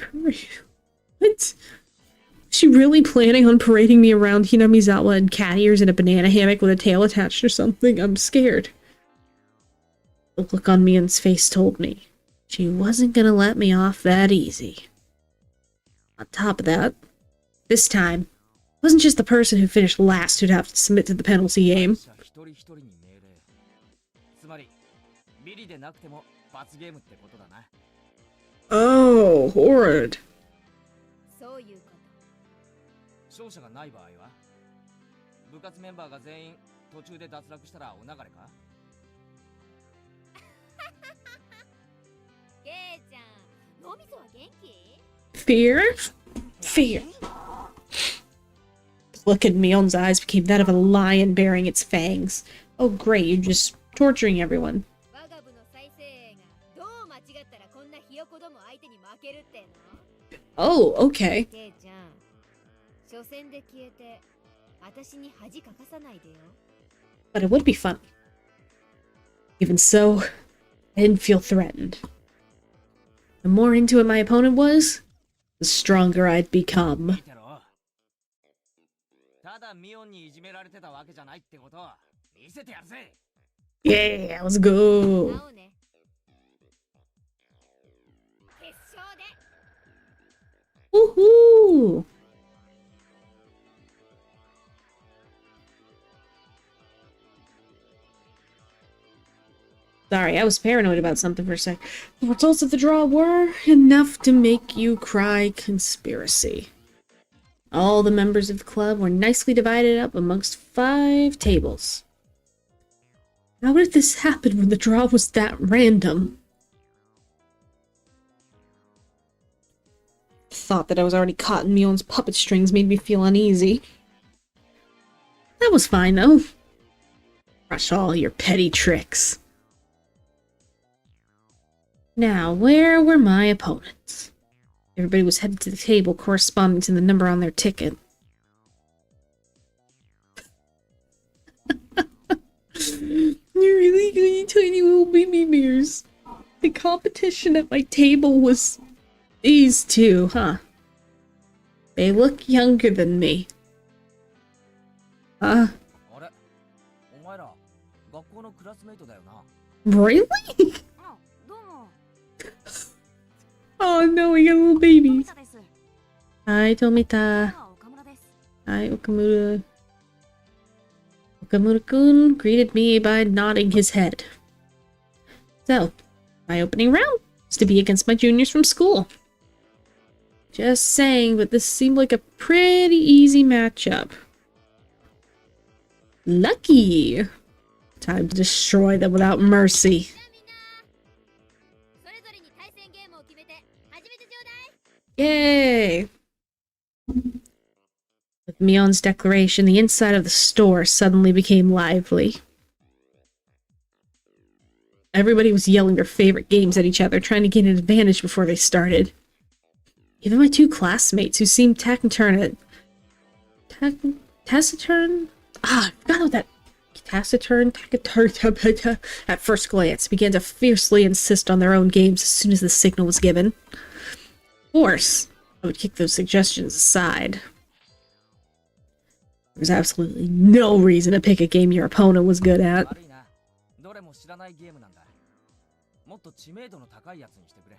What? She really planning on parading me around Hinamizawa in cat ears in a banana hammock with a tail attached or something? I'm scared. The look on Mion's face told me she wasn't gonna let me off that easy. On top of that, this time, it wasn't just the person who finished last who'd have to submit to the penalty game. 一人一人に命令。つまり、ビリでなくても罰ゲームってことだな。Oh, horrid. そういうこと。勝者がない場合は、部活メンバーが全員途中で脱落したらお流れか？ケイちゃん、脳みそは元気？ Fear? Fear. The look in Mion's eyes became that of a lion baring its fangs. Oh great, you're just torturing everyone. 我が部の再生映がどう間違ったらこんなひよこども相手に負けるっての？ Oh, okay. ケイちゃん、初戦で消えて私に恥かかさないでよ。 But it would be funny. Even so, I didn't feel threatened. The more into it my opponent was, the stronger I'd become. ただミオンにいじめられてたわけじゃないってことを見せてやるぜ。 Yeah, let's go. 会おうね。決勝で。 Woohoo! Sorry, I was paranoid about something for a sec. The results of the draw were enough to make you cry conspiracy. All the members of the club were nicely divided up amongst 5 tables. How did this happen when the draw was that random? The thought that I was already caught in Mion's puppet strings made me feel uneasy. That was fine, though. Crush all your petty tricks. Now, where were my opponents? Everybody was headed to the table corresponding to the number on their ticket. You're really tiny little baby bears. The competition at my table was these two, huh? They look younger than me. あれ、お前ら学校のクラスメイトだよな。 Really? あ、どうも。 Oh no, we got a little baby. です。 Hi, Tomita. 岡村です。 Hi, Okamura. Okamura-kun greeted me by nodding his head. So, my opening round is to be against my juniors from school. Just saying, but this seemed like a pretty easy matchup. Lucky! Time to destroy them without mercy. それぞれに対戦ゲームを決めて始めてちょうだい。 Yay! With Mion's declaration, the inside of the store suddenly became lively. Everybody was yelling their favorite games at each other, trying to gain an advantage before they started. Even my 2 classmates, who seemed taciturn taciturn? I forgot what that... Taciturn? At first glance, began to fiercely insist on their own games as soon as the signal was given. Of course, I would kick those suggestions aside. There was absolutely no reason to pick a game your opponent was good at. 悪いな。どれも知らないゲームなんだ。もっと知名度の高いやつにしてくれ。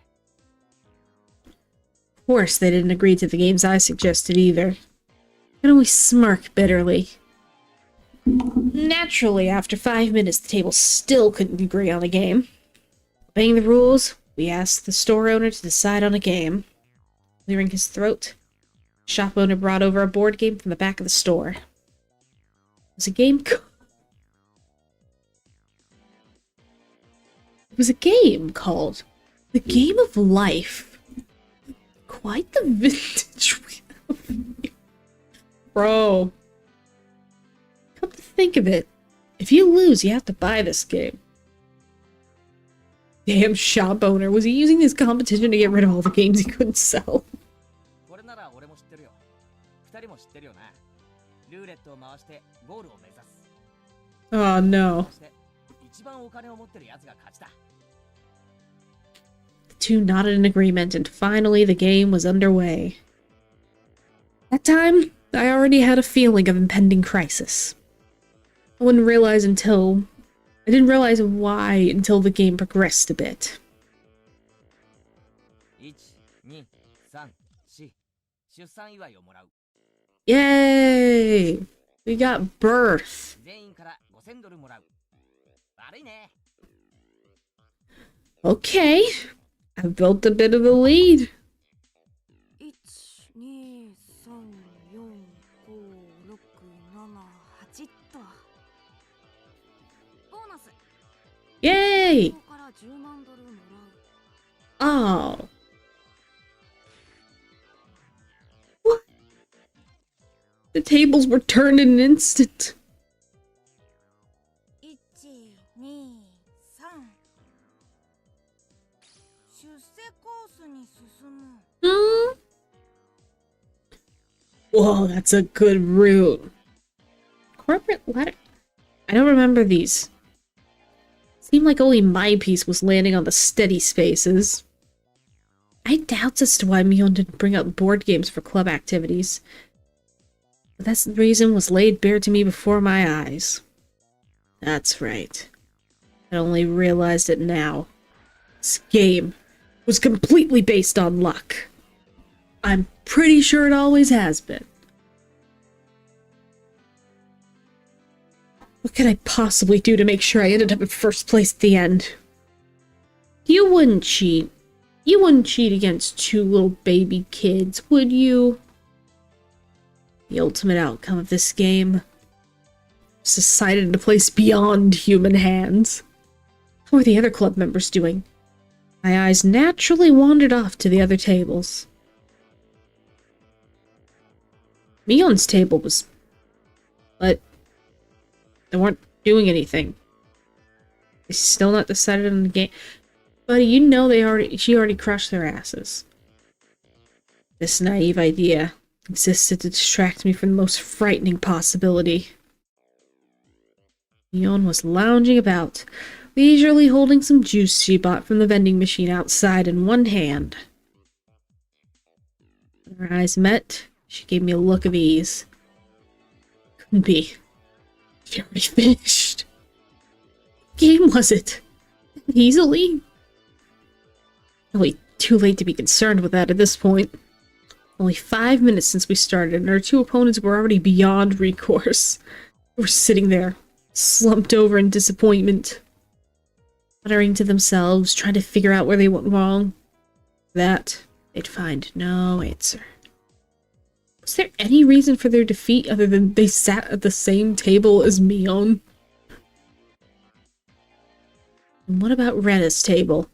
Of course, they didn't agree to the games I suggested either. I could only smirk bitterly. Naturally, after 5 minutes, the table still couldn't agree on a game. Obeying the rules, we asked the store owner to decide on a game. Clearing his throat, the shop owner brought over a board game from the back of the store. It was a game called The Game of Life. Quite the vintage. Bro. Come to think of it, if you lose, you have to buy this game. Damn shop owner, was he using this competition to get rid of all the games he couldn't sell? これなら俺も知ってるよ。二人も知ってるよな。ルーレットを回してゴールを目指す。 Oh no. そして一番お金を持ってるやつが勝ちだ。 The two nodded in agreement, and finally the game was underway. That time, I already had a feeling of impending crisis. I didn't realize why until the game progressed a bit. 1、2、3、4、出産祝いをもらう。 Yay! We got birth. 全員から5000ドルもらう。悪いね。 Okay. I've built a bit of a lead. 1、2、3、4、5、6、7、8と。ボーナス。 Yay! ここから10万ドルもらう。Oh. What? The tables were turned in an instant. 1、2、3。出世コースに進む。Hmm? Whoa, that's a good route. Corporate letter? I don't remember these. Seemed like only my piece was landing on the steady spaces. I had doubts as to why Mion didn't bring out board games for club activities. But that reason was laid bare to me before my eyes. That's right. I only realized it now. This game was completely based on luck. I'm pretty sure it always has been. What could I possibly do to make sure I ended up in first place at the end? You wouldn't cheat. You wouldn't cheat against two little baby kids, would you? The ultimate outcome of this game was decided in a place beyond human hands. How are the other club members doing? My eyes naturally wandered off to the other tables. Mion's table was... but... they weren't doing anything. They still not decided on the game. Buddy, you know she already crushed their asses. This naive idea existed to distract me from the most frightening possibility. Mion was lounging about, leisurely holding some juice she bought from the vending machine outside in one hand. When our eyes met, she gave me a look of ease. Couldn't be. She already finished. What game was it? Easily? Really too late to be concerned with that at this point. Only 5 minutes since we started, and our two opponents were already beyond recourse. They were sitting there, slumped over in disappointment, muttering to themselves, trying to figure out where they went wrong. That, they'd find no answer. Was there any reason for their defeat other than they sat at the same table as Mion? And what about Rena's table?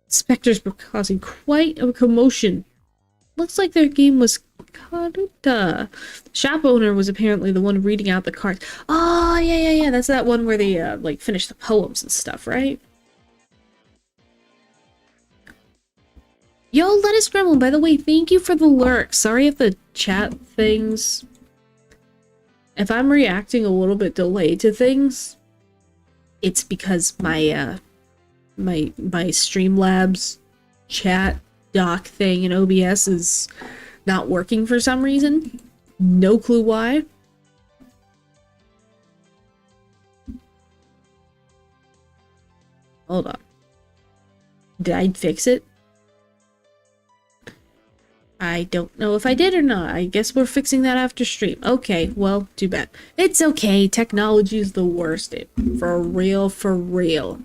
Spectres were causing quite a commotion. Looks like their game was Karuta. The shop owner was apparently the one reading out the cards. Oh, yeah. That's that one where they, like, finish the poems and stuff, right? Yo, Lettuce Gremlin, by the way, thank you for the lurk. Sorry if the chat things... if I'm reacting a little bit delayed to things, it's because my, my Streamlabs chat doc thing in OBS is not working for some reason. No clue why. Hold on. Did I fix it? I don't know if I did or not. I guess we're fixing that after stream. Okay, well, too bad. It's okay. Technology is the worst. For real, for real.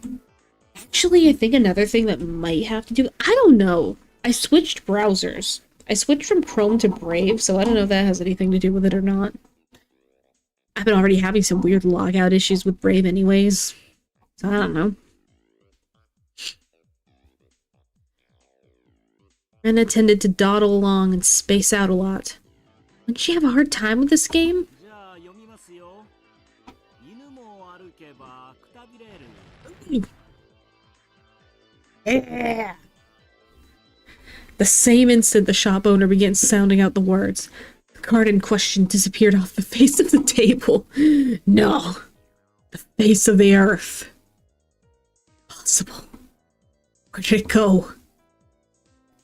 Actually, I think another thing that might have to do... I don't know. I switched browsers. I switched from Chrome to Brave, so I don't know if that has anything to do with it or not. I've been already having some weird logout issues with Brave anyways. So I don't know. Rena tended to dawdle along and space out a lot. Didn't she have a hard time with this game? Yeah. The same instant the shop owner began sounding out the words, the card in question disappeared off the face of the table. No. The face of the earth. Possible. Where did it go?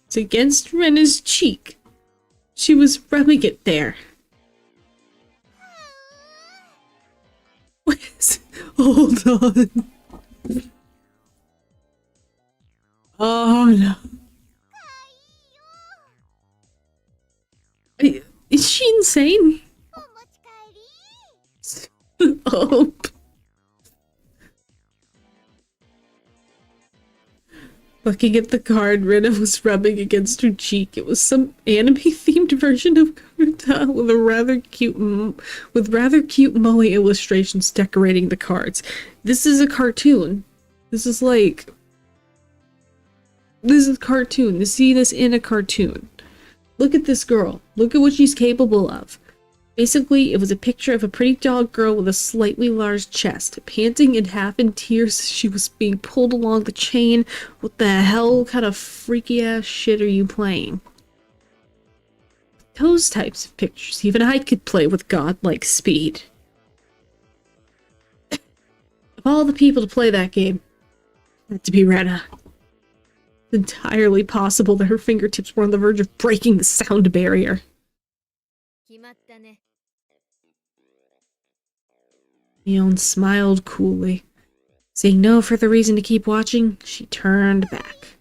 It's against Rena's cheek. She was rubbing it there. What is it? Hold on. Oh no. Is she insane? お持ち帰り Oh. Looking at the card, Rina was rubbing against her cheek. It was some anime-themed version of Karuta with rather cute moe illustrations decorating the cards. This is a cartoon. This is cartoon. To see this in a cartoon. Look at this girl. Look at what she's capable of. Basically, it was a picture of a pretty dog girl with a slightly large chest, panting and half in tears as she was being pulled along the chain. What the hell kind of freaky-ass shit are you playing? Those types of pictures, even I could play with godlike speed. Of all the people to play that game, it had to be Rena. It's entirely possible that her fingertips were on the verge of breaking the sound barrier. 決まったね Mion smiled coolly. Seeing no further reason to keep watching, she turned back.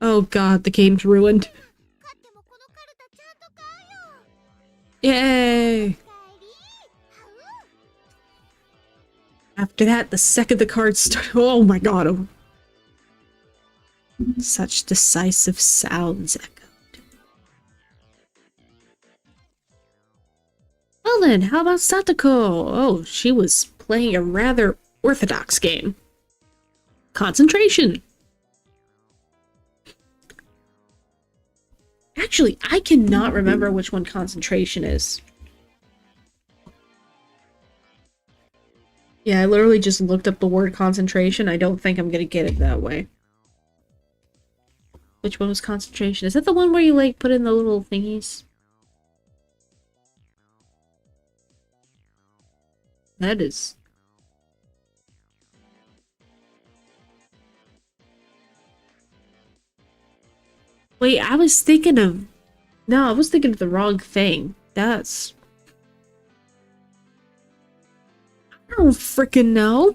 Oh god, the game's ruined. 勝ってもこのカルタちゃんと買うよ Yay! 帰りハウ After that, the second the cards started— oh my god. Oh. Such decisive sounds echoed. Well then, how about Satoko? Oh, she was playing a rather orthodox game. Concentration. Actually, I cannot remember which one concentration is. Yeah, I literally just looked up the word concentration. I don't think I'm gonna get it that way. Which one was concentration? Is that the one where you, like, put in the little thingies? That is... Wait, I was thinking of... No, I was thinking of the wrong thing. That's... I don't frickin' know.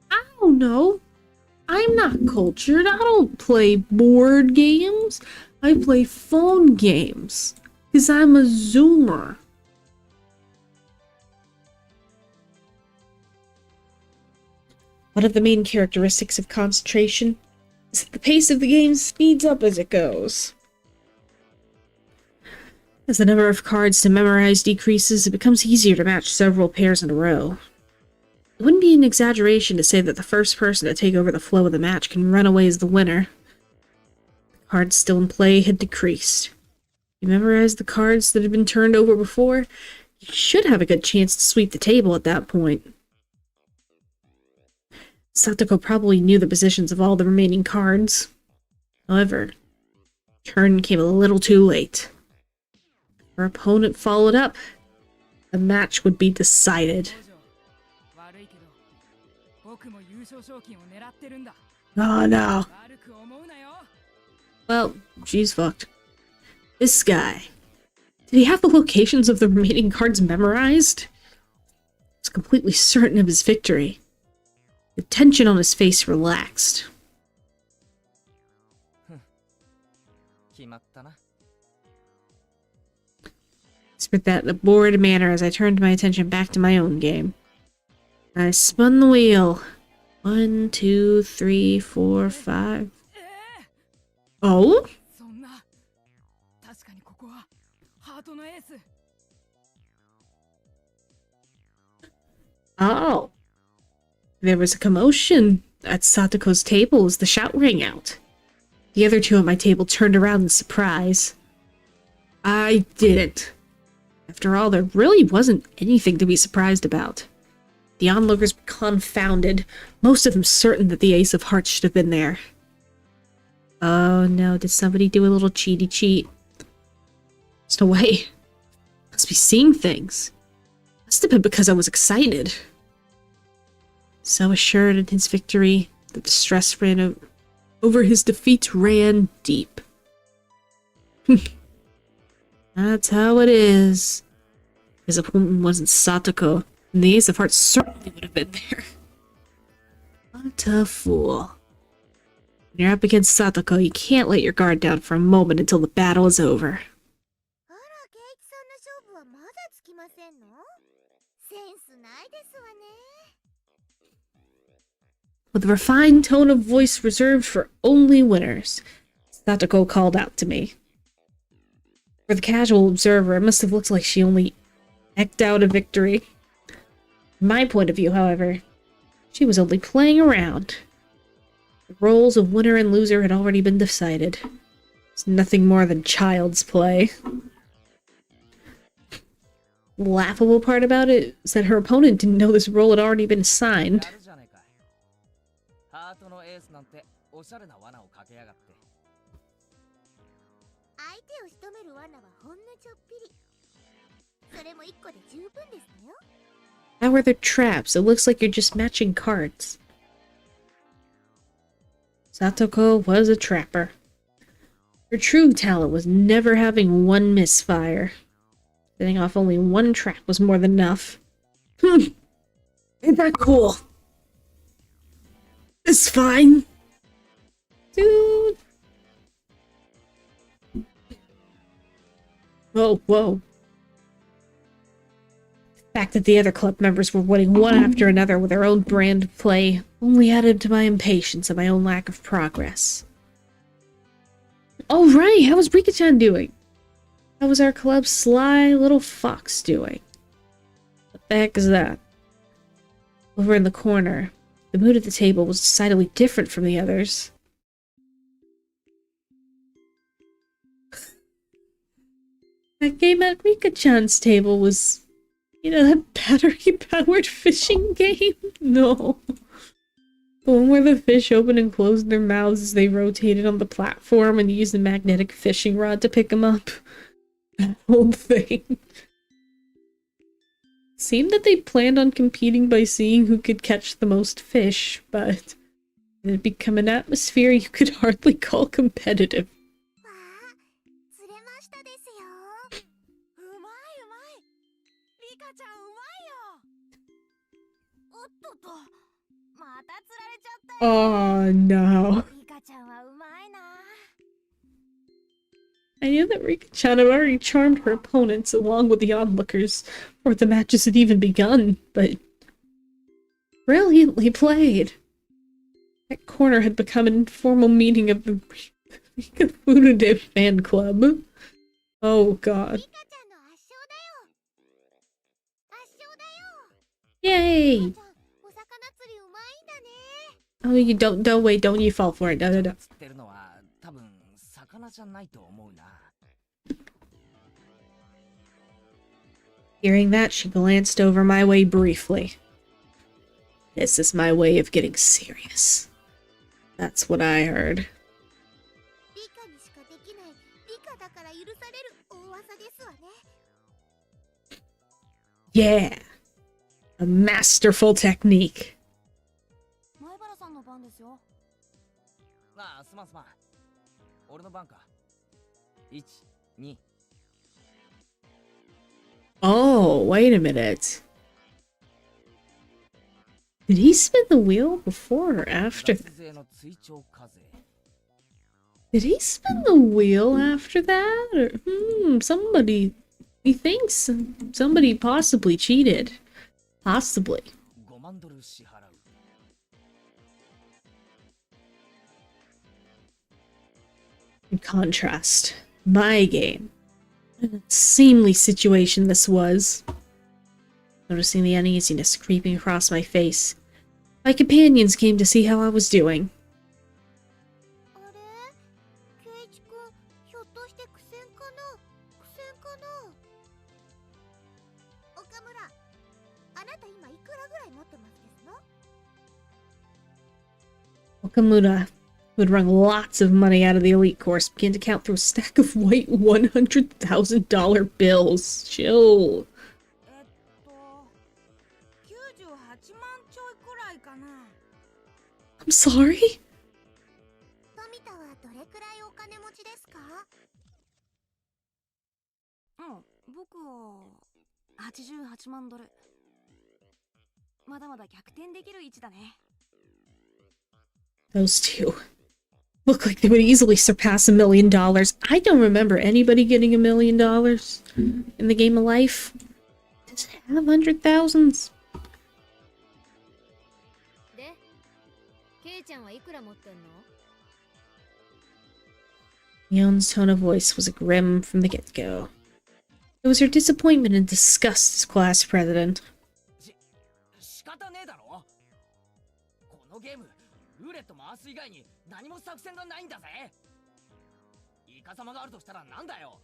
I don't know. I'm not cultured. I don't play board games. I play phone games. 'Cause I'm a zoomer. One of the main characteristics of concentration is that the pace of the game speeds up as it goes. As the number of cards to memorize decreases, it becomes easier to match several pairs in a row. It wouldn't be an exaggeration to say that the first person to take over the flow of the match can run away as the winner. The cards still in play had decreased. You memorized the cards that had been turned over before, you should have a good chance to sweep the table at that point. Satoko probably knew the positions of all the remaining cards. However, turn came a little too late. Her opponent followed up. The match would be decided. Oh no. Well, she's fucked. This guy. Did he have the locations of the remaining cards memorized? I was completely certain of his victory. The tension on his face relaxed. Whispered that in a bored manner as I turned my attention back to my own game. I spun the wheel. 1, 2, 3, 4, 5. Oh? Oh. There was a commotion at Satoko's table as the shout rang out. The other two at my table turned around in surprise. I didn't. After all, there really wasn't anything to be surprised about. The onlookers were confounded, most of them certain that the Ace of Hearts should have been there. Oh no, did somebody do a little cheaty cheat? There's no way. Must be seeing things. Must have been because I was excited. So assured in his victory, the distress over his defeat ran deep. That's how it is. His opponent wasn't Satoko, and the Ace of Hearts certainly would have been there. What a fool. When you're up against Satoko, you can't let your guard down for a moment until the battle is over. 勝負はまだつきませんの？センスないですわね。With a refined tone of voice reserved for only winners, Satoko called out to me. For the casual observer, it must have looked like she only eked out a victory. From my point of view, however, she was only playing around. The roles of winner and loser had already been decided. It's nothing more than child's play. The laughable part about it is that her opponent didn't know this role had already been assigned. ハートのエースなんておしゃれな罠をかけやがって。相手を仕留める罠はほんのちょっぴり。それも一個で十分ですのよ。How are there traps? It looks like you're just matching cards. Satoko was a trapper. Her true talent was never having one misfire. Setting off only one trap was more than enough. Ain't that cool? It's fine. Dude. Whoa, whoa. The fact that the other club members were winning one after another with their own brand of play only added to my impatience and my own lack of progress. Oh right, how was Rika-chan doing? How was our club's sly little fox doing? What the heck is that? Over in the corner, the mood at the table was decidedly different from the others. That game at Rika-chan's table was, you know, that battery-powered fishing game? No. The one where the fish opened and closed their mouths as they rotated on the platform and used a magnetic fishing rod to pick them up. That whole thing. Seemed that they planned on competing by seeing who could catch the most fish, but it had become an atmosphere you could hardly call competitive. わあ、釣れましたですよ。うまいうまい。リカちゃんうまいよ。おっとっと、また釣られちゃったよ。Oh no. リカちゃんはうまいな。I knew that Rika-chan had already charmed her opponents along with the onlookers before the matches had even begun, but brilliantly played. That corner had become an informal meeting of the Rika Funative fan club. Oh god. リカちゃんの圧勝だよ。圧勝だよ。 Yay! リカちゃん、お魚釣りうまいんだね。 Oh, you don't wait, don't you fall for it. No. 釣ってるのは多分魚じゃないと思うな。Hearing that, she glanced over my way briefly. This is my way of getting serious. That's what I heard. リカにしかできない、リカだから許される大技ですわね。 Yeah! A masterful technique. 前原さんの番ですよ。ああ、すまんすまん。俺の番か。1、2。Oh, wait a minute. Did he spin the wheel before or after that? Did he spin the wheel after that? Or, somebody... He thinks somebody possibly cheated. Possibly. 5万ドル支払う。In contrast, my game. What a seemly situation this was. Noticing the uneasiness creeping across my face, my companions came to see how I was doing. あれ？ケイチ君、ひょっとして苦戦かな？苦戦かな？岡村、あなた今いくらぐらい持ってますですの？ Okamura, who had wrung lots of money out of the elite course, began to count through a stack of white $100,000 bills. Chill. 98万ちょいくらいかな。I'm sorry? 富田はどれくらいお金持ちですか？うん、僕は88万ドル。まだまだ逆転できる位置だね。Those two. look like they would easily surpass $1 million. I don't remember anybody getting $1 million in the game of life. Does it have 100,000s? で、ケイちゃんはいくら持ってんの？ Mion's tone of voice was grim from the get-go. It was her disappointment and disgust as class president. 仕方ねえだろ。このゲームルーレット回す以外に何も作戦がないんだぜ。イカ様があるとしたらなんだよ。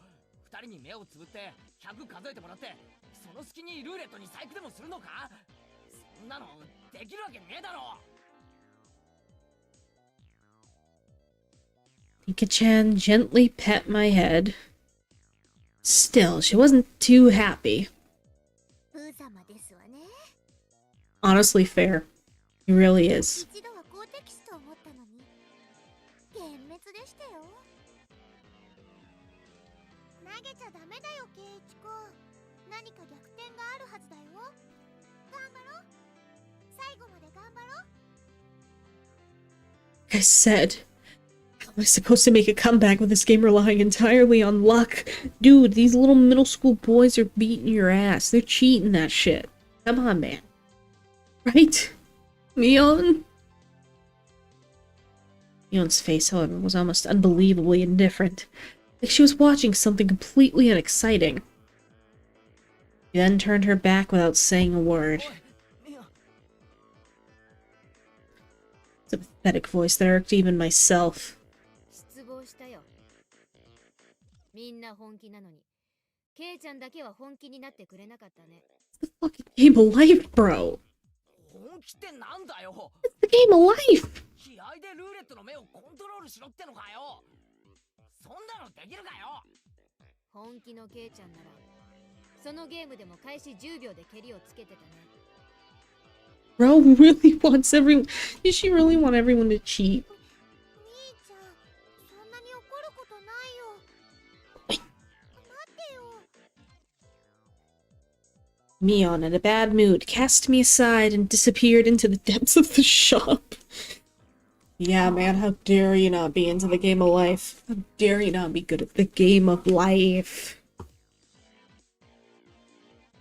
二人に目をつぶって100数えてもらってその隙にルーレットに細工でもするのか。そんなのできるわけねえだろ。 Nika-chan gently pet my head. Still, she wasn't too happy. プー様ですわね。 Honestly fair. He really is. 一度は好敵手と思ったのに幻滅でしたよ。投げちゃダメだよ、ケイチ君。何か逆転があるはずだよ。頑張ろう。最後まで頑張ろう。 Like I said, how am I supposed to make a comeback with this game relying entirely on luck? Dude, these little middle school boys are beating your ass. They're cheating that shit. Come on, man. Right? Mion? Mion's face, however, was almost unbelievably indifferent. Like she was watching something completely unexciting. She then turned her back without saying a word. It's a pathetic voice that irked even myself. 失望したよ。みんな本気なのに、ケイちゃんだけは本気になってくれなかったね。 It's the fucking game of life, bro. 本気ってなんだよ。 It's the game of life. 気合でルーレットの目をコントロールしろってのかよ。そんなのできるかよ。本気のケイちゃんなら、そのゲームでも開始10秒で蹴りをつけてたね。 Bro really wants everyone. Does she really want everyone to cheat? 兄ちゃん、そんなに怒ることないよ。待ってよ。 Mion, in a bad mood, cast me aside and disappeared into the depths of the shop. Yeah, man, how dare you not be into the game of life? How dare you not be good at the game of life?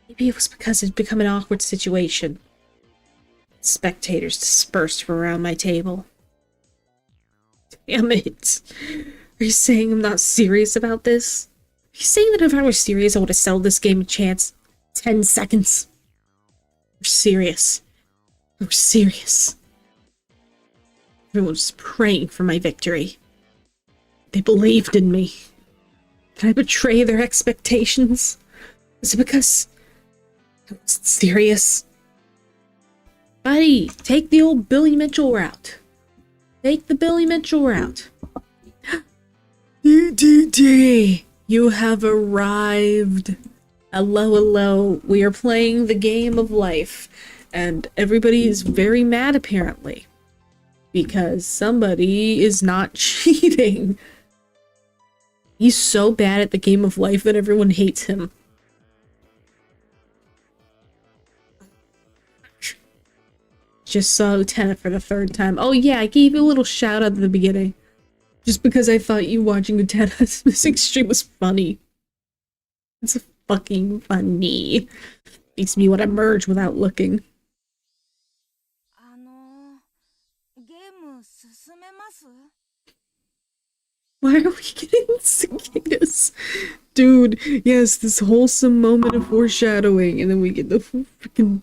Maybe it was because it'd become an awkward situation. Spectators dispersed from around my table. Damn it. Are you saying I'm not serious about this? Are you saying that if I were serious I would have settled this game in chance? 10 seconds. We're serious. We're serious. Everyone was praying for my victory. They believed in me. Did I betray their expectations? Was it because I wasn't serious? Buddy, take the old Billy Mitchell route. Take the Billy Mitchell route. You have arrived. Hello, hello. We are playing the game of life. And everybody is very mad, apparently. Because somebody is not cheating. He's so bad at the game of life that everyone hates him. Just saw Lieutenant for the 3rd time. Oh yeah, I gave you a little shout out at the beginning. Just because I thought you watching Lieutenant's missing stream was funny. It's fucking funny. Makes me want to merge without looking. ゲーム進めます？ Why are we getting cicadas? Dude, yes, this wholesome moment of foreshadowing, and then we get the freaking...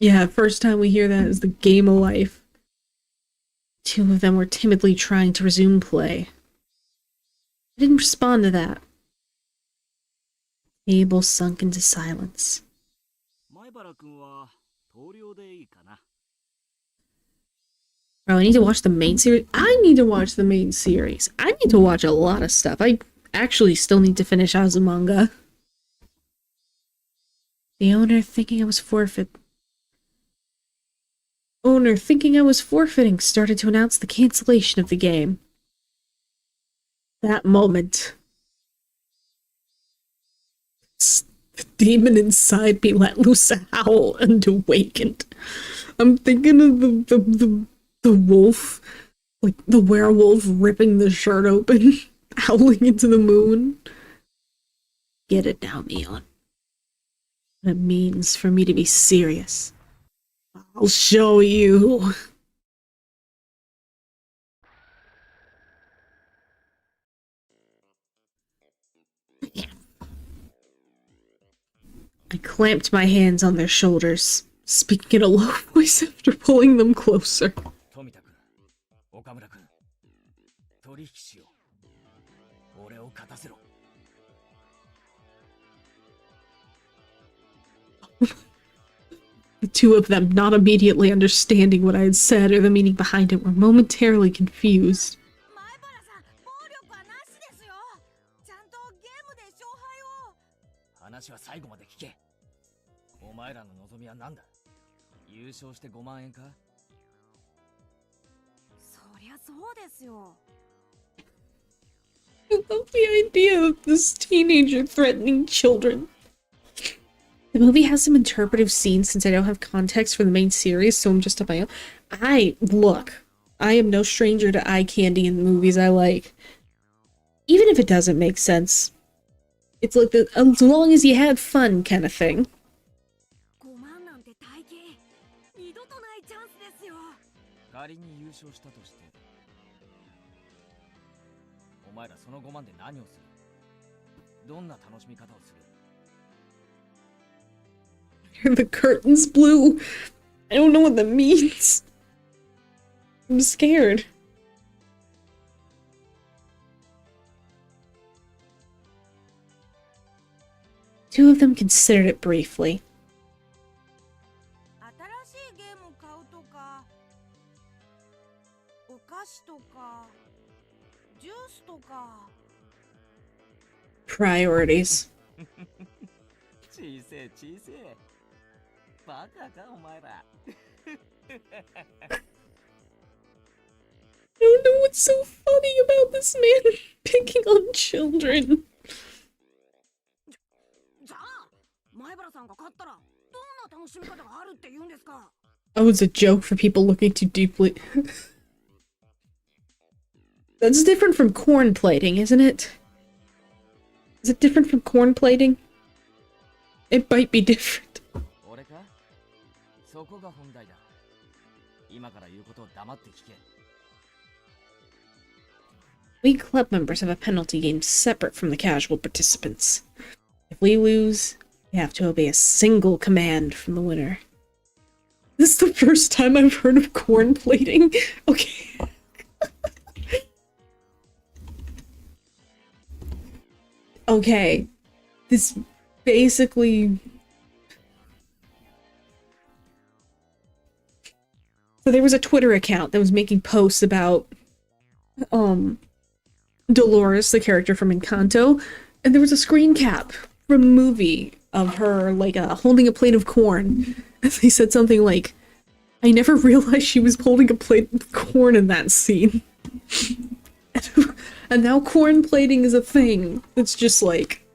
Yeah, first time we hear that is the game of life. 2 of them were timidly trying to resume play. I didn't respond to that. Table sunk into silence. Bro, I need to watch the main series. I need to watch the main series. I need to watch a lot of stuff. I actually still need to finish Azumanga. The owner thinking I was forfeiting started to announce the cancellation of the game. That moment. The demon inside me let loose a howl and awakened. I'm thinking of the wolf Like the werewolf ripping the shirt open, howling into the moon. Get it now, Neon. What it means for me to be serious. I'll show you. I clamped my hands on their shoulders, speaking in a low voice after pulling them closer. 富田君、岡村君、取引しよう。俺を勝たせろ。The two of them, not immediately understanding what I had said or the meaning behind it, were momentarily confused. 前原さん、暴力はなしですよ。ちゃんとゲームで勝敗を。話は最後まで聞け。お前らの望みは何だ？優勝して5万円か？そりゃそうですよ。I love the idea of this teenager threatening children. The movie has some interpretive scenes since I don't have context for the main series, so I'm just on my own. Look, I am no stranger to eye candy in the movies I like. Even if it doesn't make sense. It's like the as long as you had fun kind of thing. 5万なんて大金。二度とないチャンスですよ。仮に優勝したとして、お前らその5万で何をする？どんな楽しみ方をする？ The curtains blue. I don't know what that means. I'm scared. Two of them considered it briefly. 新しいゲーム買うとか、お菓子とか、ジュースとか。Priorities. 小せえ小せえ。バカかお前ら。I don't know what's so funny about this man picking on children. じゃあ、前原さんが勝ったら、どんな楽しみ方があるって言うんですか？ Oh, it's a joke for people looking too deeply. That's different from corn plating, isn't it? Is it different from corn plating? It might be different. 俺か？そこが本題だ。今から言うことを黙って聞け。We club members have a penalty game separate from the casual participants. If we lose, we have to obey a single command from the winner. This is the first time I've heard of corn plating. Okay. Okay. This basically... So there was a Twitter account that was making posts about, Dolores, the character from Encanto, and there was a screen cap from a movie of her, like, holding a plate of corn. And they said something like, I never realized she was holding a plate of corn in that scene. And now corn plating is a thing. It's just like,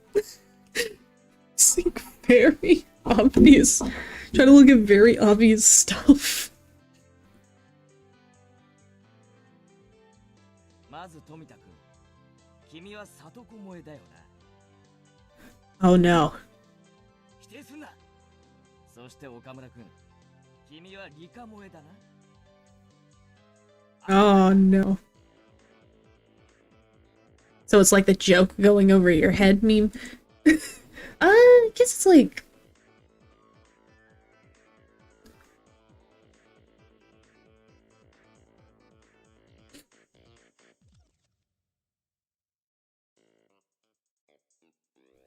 it's like very obvious. Try to look at very obvious stuff. まず富田君、君は里子萌えだよOh no. な。否定すんな。そして岡村君、君は理科萌えだな。Oh no. So it's like the joke going over your head meme? I guess it's like...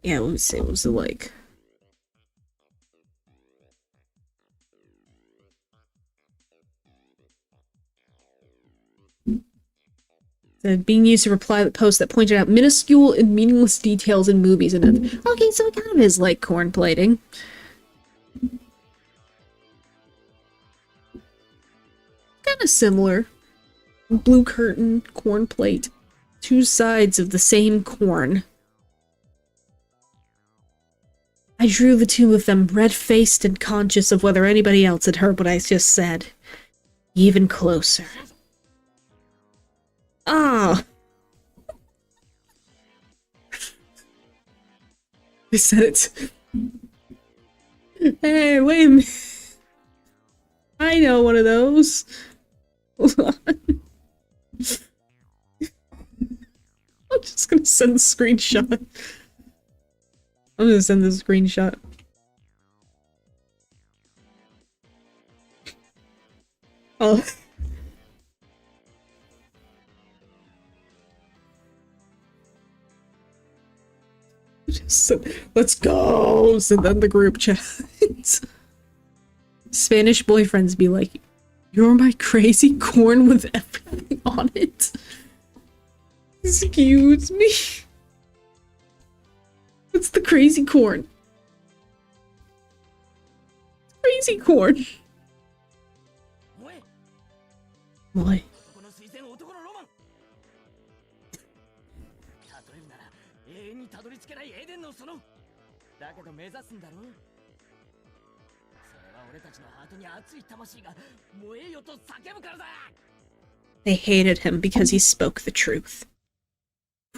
Yeah, let me see, what was it like? Being used to reply to posts that pointed out minuscule and meaningless details in movies and okay, so it kind of is like corn plating. Kind of similar. Blue curtain, corn plate. Two sides of the same corn. I drew the two of them red-faced and conscious of whether anybody else had heard what I just said. Even closer. Ah! I said it. Hey, wait a minute. I know one of those. Hold on. I'm just gonna send the screenshot. I'm gonna send the screenshot. Oh. Just, let's go! Send that in the group chat. Spanish boyfriends be like, "You're my crazy corn with everything on it." Excuse me? What's the crazy corn? Crazy corn. Why? だけど目指すんだろ。それは俺たちのハートに熱い魂が燃えよと叫ぶからだ。They hated him because he spoke the truth.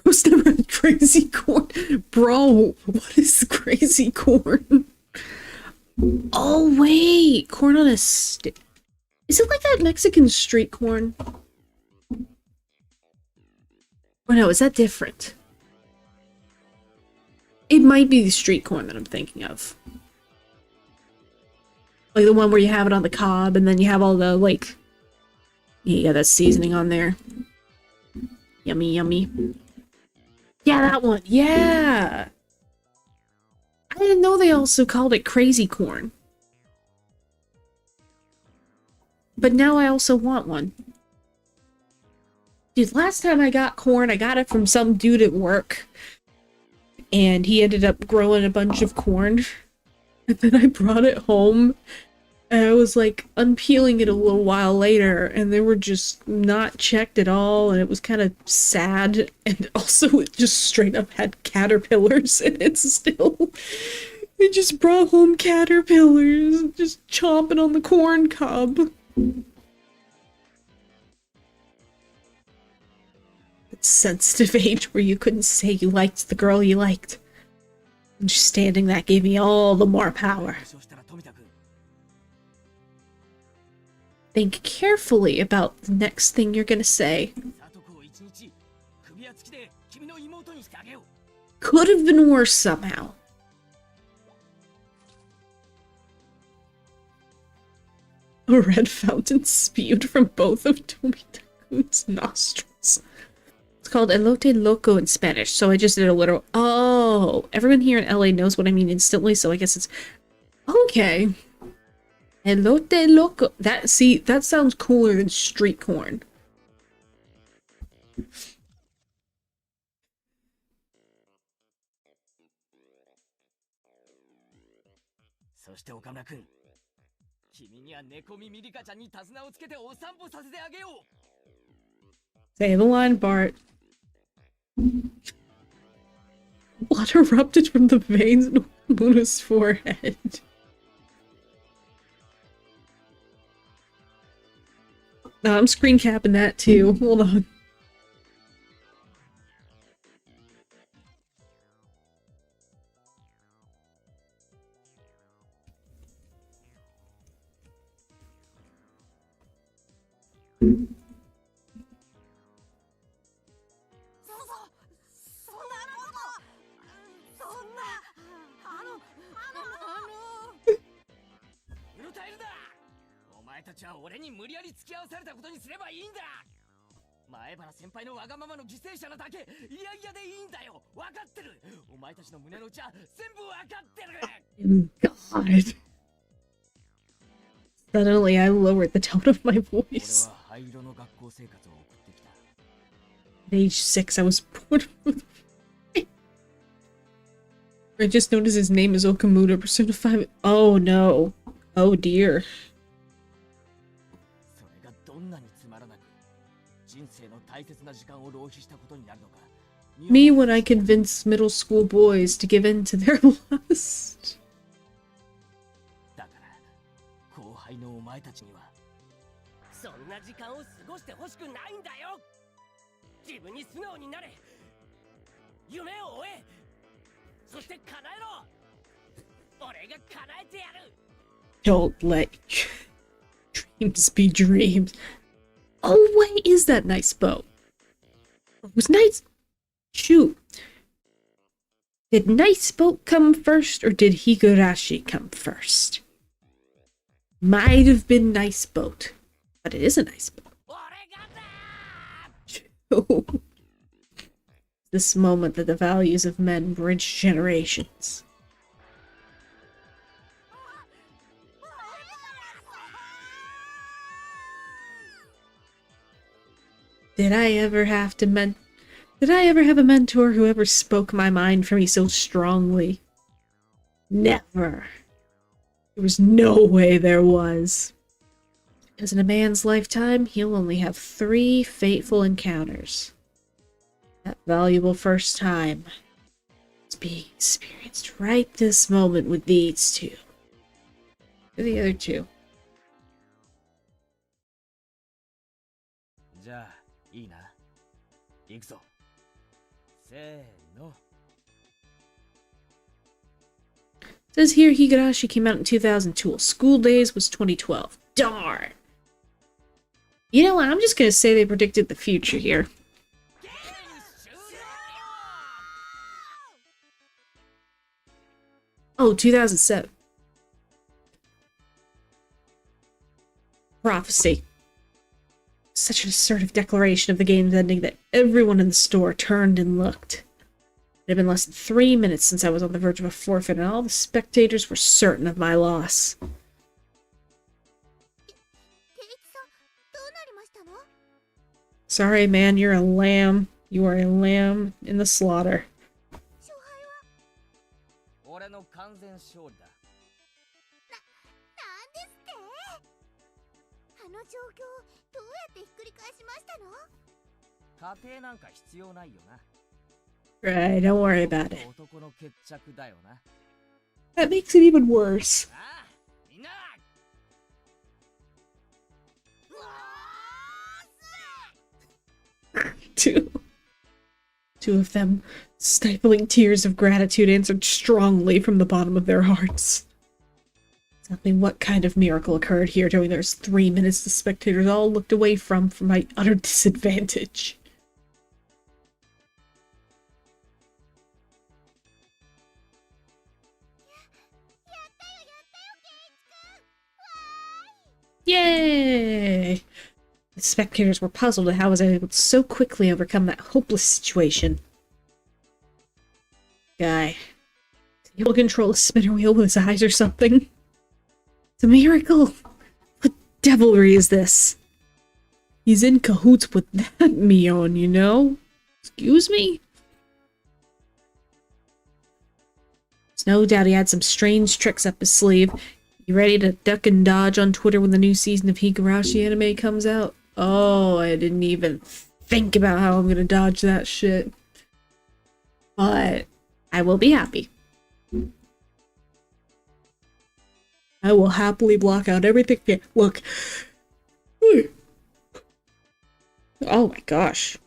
Bro's never had crazy corn. Bro, what is crazy corn? Oh wait, corn on a stick. Is it like that Mexican street corn? Or no, is that different? It might be the street corn that I'm thinking of. Like the one where you have it on the cob and then you have all the, like... Yeah, that seasoning on there. Yummy, yummy. Yeah, that one. Yeah! I didn't know they also called it crazy corn. But now I also want one. Dude, last time I got corn, I got it from some dude at work. And he ended up growing a bunch of corn. And then I brought it home. And I was like unpeeling it a little while later. And they were just not checked at all. And it was kind of sad. And also it just straight up had caterpillars in it still. It just brought home caterpillars. Just chomping on the corn cob. Sensitive age where you couldn't say you liked the girl you liked. Understanding that gave me all the more power. Think carefully about the next thing you're gonna say. Could have been worse somehow. A red fountain spewed from both of Tomitaku's nostrils. It's called elote loco in Spanish, so I just did a literal. Oh, everyone here in LA knows what I mean instantly, so I guess it's okay. Elote loco. That sounds cooler than street corn. Say the line, Bart. Blood erupted from the veins in Luna's forehead. No, I'm screen capping that too. Hold on. God. Suddenly I lowered the tone of my voice. At age 6, I was bored with... I just noticed his name is Okamuda, Persona 5. Oh no. Oh dear. Me when I convince middle school boys to give in to their lust. 自分に素直になれ。夢を追え。そして叶えろ。俺が叶えてやる。 Don't let dreams be dreams. Oh, wait, is that nice boat? It was nice. Shoot. Did nice boat come first, or did Higurashi come first? Might have been nice boat, but it is a nice boat. This moment that the values of men bridge generations. Did I ever have a mentor who ever spoke my mind for me so strongly? Never. There was no way there was. As in a man's lifetime, he'll only have 3 fateful encounters. That valuable first time is being experienced right this moment with these 2. Who are the other 2? じゃあいいな。行くぞ。せーの。 Says here Higurashi came out in 2002. School Days was 2012. Darn! You know what? I'm just gonna say they predicted the future here. Oh, 2007. Prophecy. Such an assertive declaration of the game's ending that everyone in the store turned and looked. It had been less than 3 minutes since I was on the verge of a forfeit, and all the spectators were certain of my loss. Sorry, man, you're a lamb. You are a lamb in the slaughter. 俺の完全勝利だ。なんですって？あの状況どうやってひっくり返しましたの？家庭なんか必要ないよな。 Right, don't worry about it. 男の決着だよな。 That makes it even worse. ああ、みんな。 Two of them, stifling tears of gratitude, answered strongly from the bottom of their hearts. Exactly what kind of miracle occurred here during those 3 minutes the spectators all looked away from my utter disadvantage? Yay! The spectators were puzzled at how I was able to so quickly overcome that hopeless situation. Guy. He'll control a spinner wheel with his eyes or something. It's a miracle! What devilry is this? He's in cahoots with that Mion, you know? Excuse me? There's no doubt he had some strange tricks up his sleeve. You ready to duck and dodge on Twitter when the new season of Higurashi anime comes out? Oh, I didn't even think about how I'm gonna dodge that shit. But I will be happy. I will happily block out everything. Yeah, look. Oh my gosh.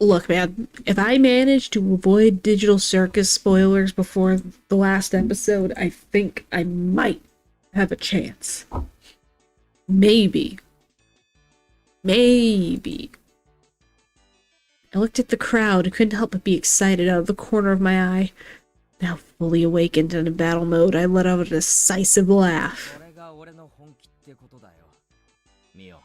Look, man, if I manage to avoid Digital Circus spoilers before the last episode, I think I might have a chance. Maybe. Maybe. I looked at the crowd and couldn't help but be excited out of the corner of my eye. Now fully awakened and in battle mode, I let out a decisive laugh. これが俺の本気ってことだよ。ミオ。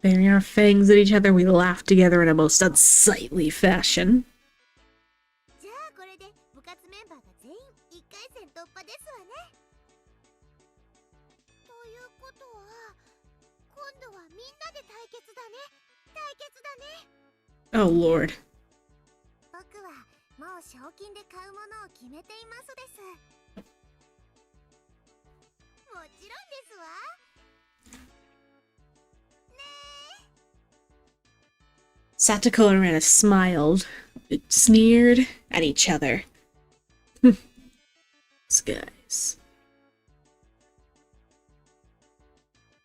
Baring our fangs at each other, we laughed together in a most unsightly fashion. じゃあこれで部活メンバーが全員1回戦突破ですわね。ということは今度はみんなで対決だね。対決だね。 Oh lord. 僕はもう賞金で買うものを決めていますです。もちろんですわ。 Satoko and Rena smiled, sneered at each other. These guys.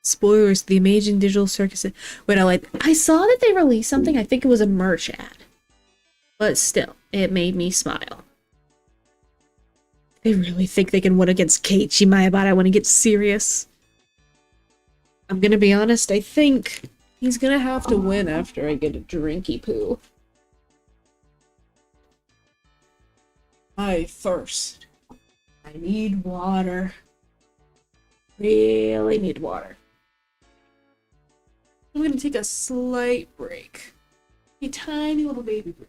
Spoilers, the Amazing Digital Circus. Wait, I saw that they released something. I think it was a merch ad. But still, it made me smile. They really think they can win against Keiichi Maibara when it gets serious. I'm gonna be honest, I think he's gonna have to win after I get a drinky poo. I thirst. I need water. Really need water. I'm gonna take a slight break. A tiny little baby break.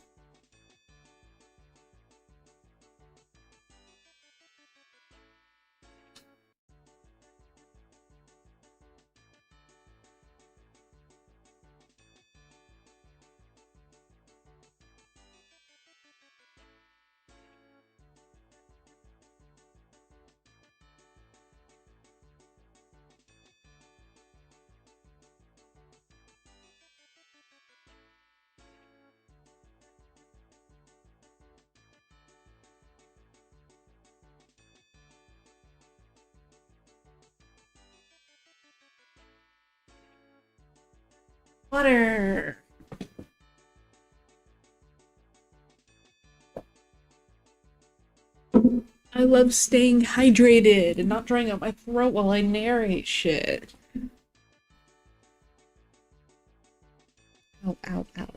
Water. I love staying hydrated and not drying up my throat while I narrate shit. Ow, ow, ow.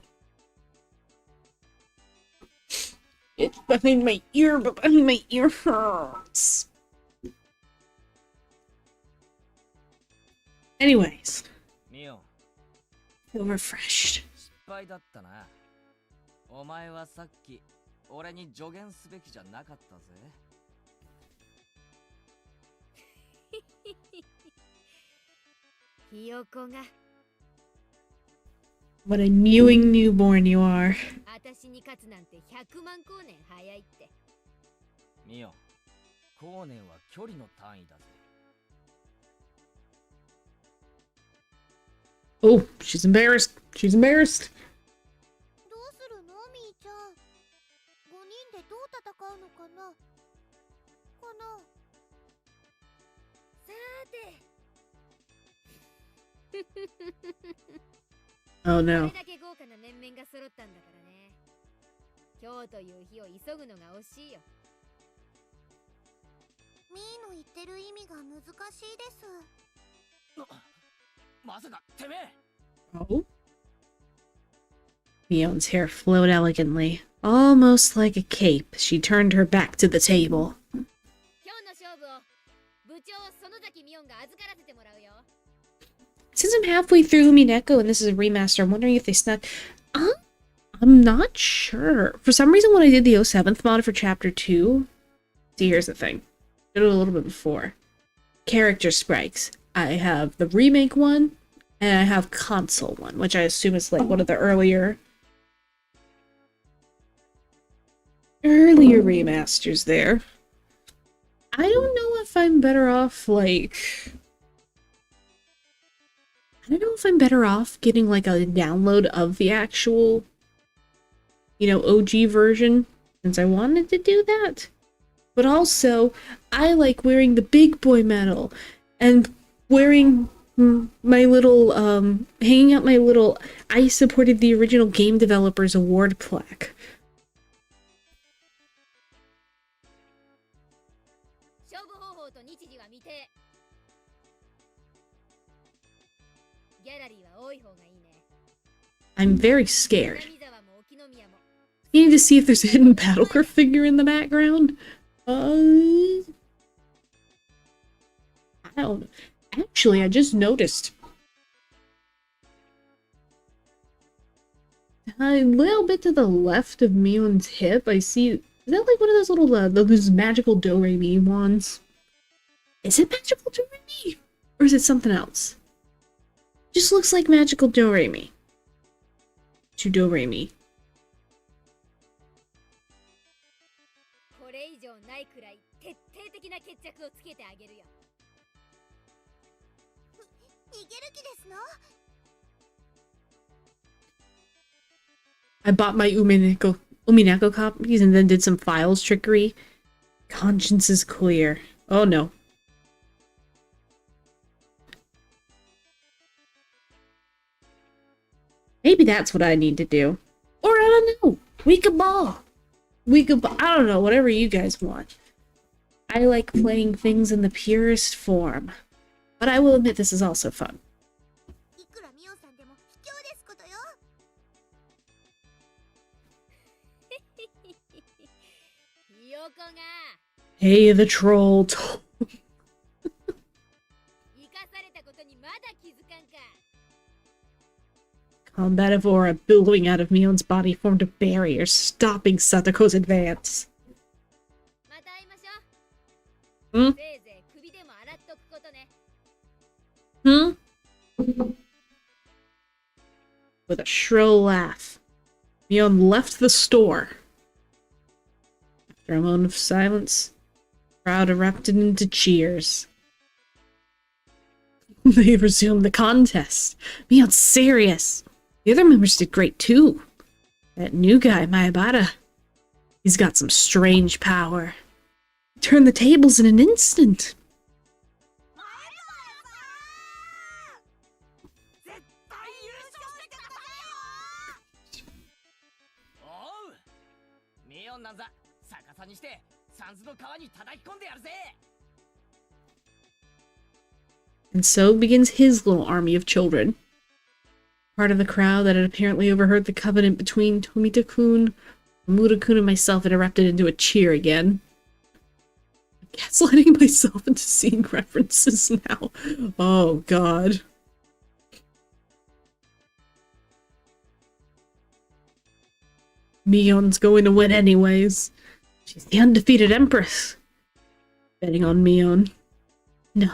It's behind my ear, but behind my ear hurts. Anyways, ミオ feel refreshed. 失敗だったな。お前はさっき俺に助言すべきじゃなかったぜ。ひよこが What a mewing newborn you are. 私に勝つなんて100万光年早いって。ミオ、光年は距離の単位だぜ。Oh, she's embarrassed. She's embarrassed. どうするのみーちゃん。5人でどう戦うのかな。さて。Oh こ no. れだけ豪華な面々が揃ったんだからね。今日という日を急ぐのが惜しいよ。みーの言ってる意味が難しいです。まさかてめえ。 Oh? Mion's hair flowed elegantly, almost like a cape. She turned her back to the table. 今日の勝負を部長園崎ミオンが預からせてもらうよ。 Since I'm halfway through Mineko and this is a remaster, I'm wondering if they snuck... I'm not sure. For some reason, when I did the 07th mod for Chapter 2... See, here's the thing. I did it a little bit before. Character sprites. I have the remake one, and I have console one, which I assume is like one of the earlier remasters there. I don't know if I'm better off, like... I don't know if I'm better off getting like a download of the actual, OG version, since I wanted to do that. But also, I like wearing the big boy medal and wearing my little, hanging out my little I supported the original Game Developers Award plaque. 勝負方法と日時は未定。ギャラリーは多い方がいいね。 I'm very scared. 南沢も沖宮も。 You need to see if there's a hidden Battlecry figure in the background. I don't know. Actually, I just noticed. A little bit to the left of Mion's hip, I see... Is that like one of those little, those magical do-re-mi ones? Is it magical do-re-mi? Or is it something else? Just looks like magical do-re-mi. To do-re-mi. これ以上ないくらい徹底的な決着をつけてあげるよ。逃げる気ですの？ I bought my Umineko copies and then did some files trickery. Conscience is clear. Oh no. Maybe that's what I need to do. Or I don't know. We could ball. I don't know, whatever you guys want. I like playing things in the purest form. But I will admit this is also fun. いくらミオさんでも卑怯ですことよ。ひよこが Hey, the troll. 生かされたことにまだ気づかんか。 Combative aura billowing out of Mion's body formed a barrier, stopping Satoko's advance. また会いましょう。 Hmm? せいぜい首でも洗っとくことね。 Hmm? With a shrill laugh, Mion left the store. After a moment of silence, the crowd erupted into cheers. They resumed the contest. Mion's serious. The other members did great too. That new guy, Maibata, he's got some strange power. He turned the tables in an instant. 絶対優勝してくださいよ。おう、ミオンなんざ逆さにしてサンズの川に叩き込んでやるぜ。 And so begins his little army of children. Part of the crowd that had apparently overheard the covenant between Tomita-kun, Omura-kun, and myself had erupted into a cheer again. I'm gaslighting myself into seeing references now. Oh, God. Mion's going to win anyways. She's the undefeated empress. Betting on Mion. No.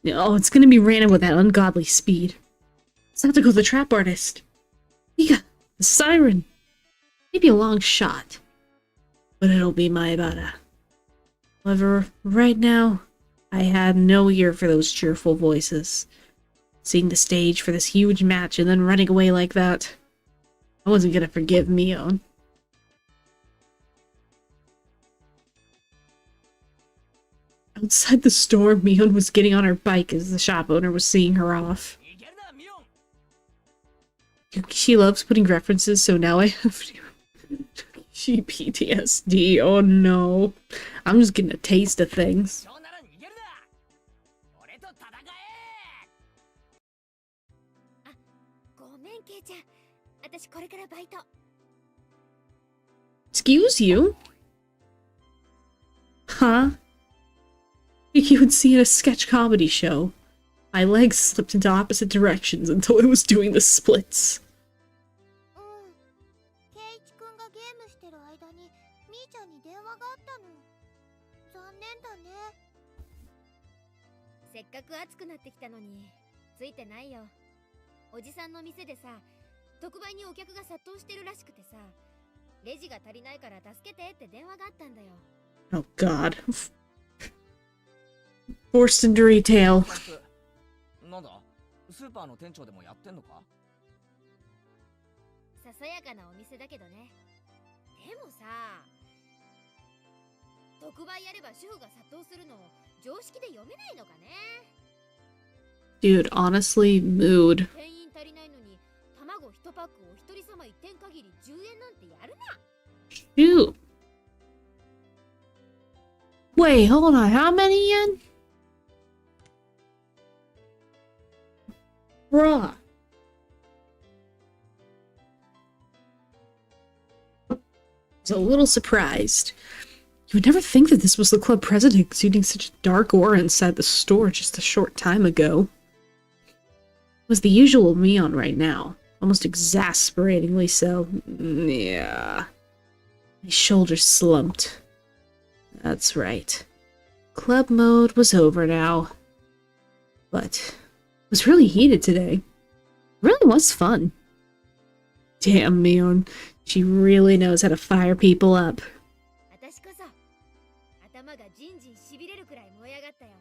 Oh, it's gonna be Rana with that ungodly speed. Satoko the trap artist. Mika, the siren. Maybe a long shot. But it'll be Maibata. However, right now, I had no ear for those cheerful voices. Seeing the stage for this huge match and then running away like that, I wasn't gonna forgive Mion. Outside the store, Mion was getting on her bike as the shop owner was seeing her off. いけるな、ミオン。 She loves putting references, so now I have to... She PTSD, oh no. I'm just getting a taste of things. そうなら逃げるな。俺と戦え。あ、ごめんケイちゃん。私これからバイト。 Excuse you? Huh? You would see in a sketch comedy show. My legs slipped into opposite directions until it was doing the splits. うん。ケイチくんがゲームしてる間にみーちゃんに電話があったの。残念だね。せっかく暑くなってきたのについてないよ。おじさんの店でさ、特売にお客が殺到してるらしくてさ、レジが足りないから助けてって電話があったんだよ。 Oh god. Forced into retail. なんだ、スーパーの店長でもやってんのか。ささやかなお店だけどね。でもさ、特売やれば主婦が殺到するの常識で読めないのかね。 Dude, honestly, mood. 店員足りないのに卵1パックを一人様1点限り10円なんてやるな。 Shoot. Wait, hold on. How many yen? Bruh. I was a little surprised. You would never think that this was the club president exuding such a dark aura inside the store just a short time ago. It was the usual Mion right now. Almost exasperatingly so. Yeah. My shoulders slumped. That's right. Club mode was over now. But it was really heated today. It really was fun. Damn, Mion. She really knows how to fire people up. 私こそ頭がジンジンしびれるくらい燃え上がったよ。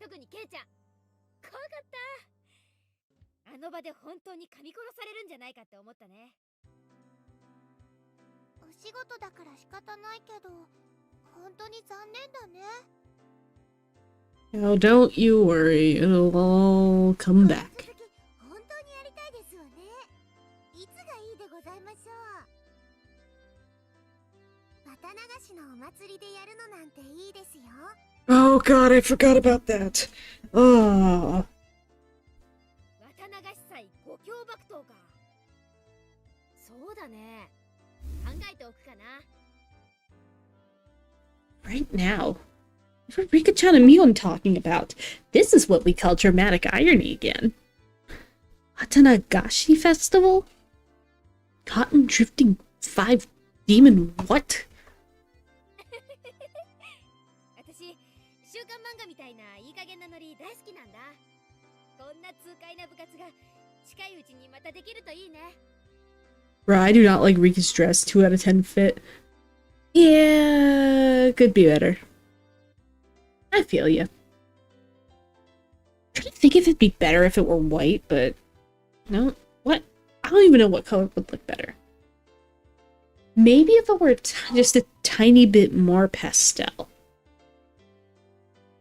特にケイちゃん。怖かった。あの場で本当に噛み殺されるんじゃないかって思ったね。お仕事だから仕方ないけど、本当に残念だね。 Now, don't you worry. It'll all come back. 本当にやりたいですわね。いいましょう。綿流しのお祭りでやるのなんていいですよ。 Oh god, I forgot about that. Oh. 綿流し祭五強爆闘か。そうだね。考えておくかな。Right now. What are Rika-chan and Mion talking about? This is what we call dramatic irony again. Hatanagashi Festival? Cotton drifting 5 demon what? 私、週刊漫画みたいないい加減なノリ大好きなんだ。こんな痛快な部活が近いうちにまたできるといいね。Bro, I do not like Rika's dress. 2 out of 10 fit. Yeah, could be better. I feel ya. I'm trying to think if it'd be better if it were white, but no. What? I don't even know what color would look better. Maybe if it were just a tiny bit more pastel.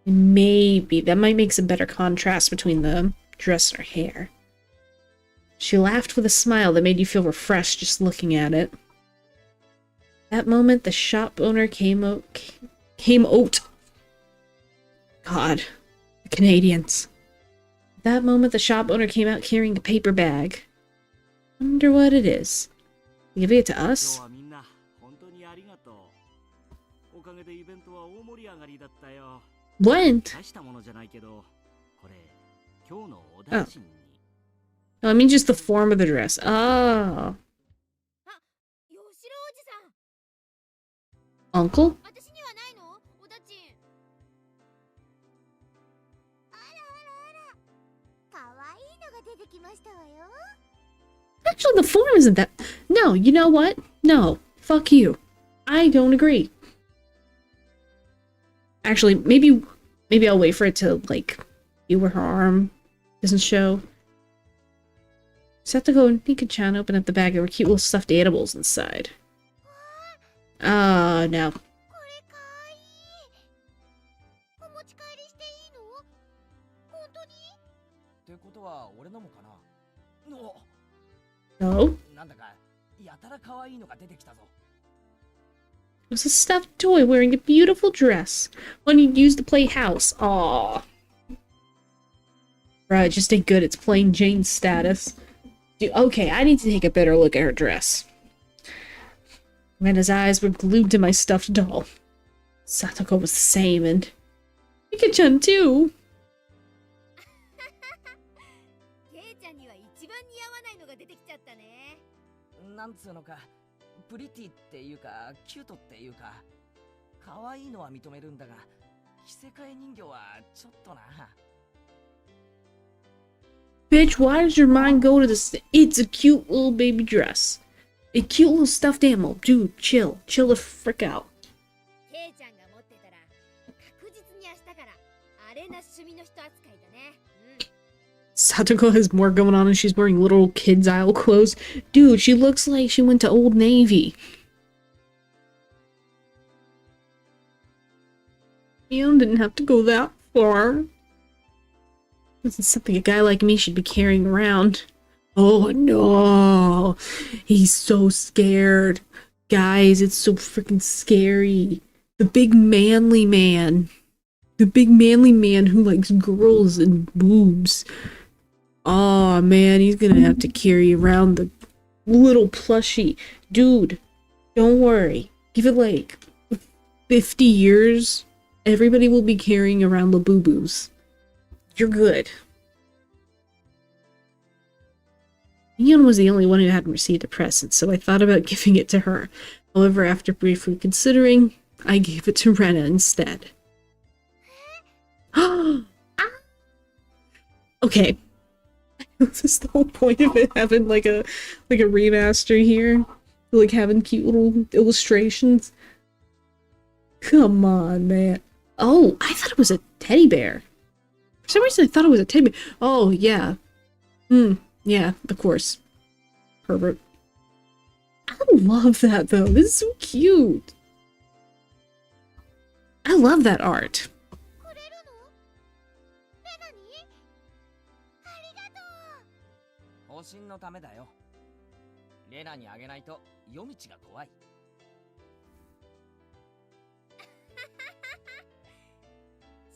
Maybe. That might make some better contrast between the dress and her hair. She laughed with a smile that made you feel refreshed just looking at it. That moment, the shop owner came out. God, the Canadians. That moment, the shop owner came out carrying a paper bag. Wonder what it is. Giving it to us? What? Oh. No, I mean just the form of the dress. Oh. Uncle? 私にはないの？おだちん。あらあらあら、かわいいのが出てきましたわよ。 Actually, the form isn't that. No, you know what? No. Fuck you. I don't agree. Actually, maybe I'll wait for it to, like, be where her arm doesn't show. Satoko and Nika-chan open up the bag. There were cute little stuffed animals inside. Oh, no. これかわいい。お持ち帰りしていいの？本当に？ってことは俺のもかな。の No? なんだかやたら可愛いのが出てきたぞ。 It was a stuffed toy wearing a beautiful dress. One you'd use to play house. Aww. Bruh, it just ain't good. It's plain Jane status. Dude, okay, I need to take a better look at her dress. Amanda's eyes were glued to my stuffed doll. Satoko was the same, and Nika-chan too. ケイちゃんには一番似合わないのが出てきちゃったね。なんつうのか、プリティっていうかキュートっていうか、可愛いのは認めるんだが、着せ替え人形はちょっとな。Bitch, why does your mind go to this? It's a cute little baby dress. A cute little stuffed animal. Dude, chill. Chill the frick out. ケイちゃんが持ってたら確実に明日からあれな趣味の人扱いだね。Satoko has more going on and she's wearing little kids' aisle clothes. Dude, she looks like she went to Old Navy. You didn't have to go that far. This is something a guy like me should be carrying around. Oh no! He's so scared. Guys, it's so freaking scary. The big manly man. The big manly man who likes girls and boobs. Oh man, he's gonna have to carry around the little plushie. Dude, don't worry. Give it like 50 years. Everybody will be carrying around the boo-boos. You're good. Mion was the only one who hadn't received a present, so I thought about giving it to her. However, after briefly considering, I gave it to Rena instead. Okay. This is the whole point of it, having like a remaster here. Like having cute little illustrations. Come on, man. Oh, I thought it was a teddy bear. For some reason I thought it was a teddy bear. Oh, yeah. Yeah, of course. Herbert. I love that, though. This is so cute. I love that art. くれるの？レナに？ありがとう。方針のためだよ。レナにあげないと夜道が怖い。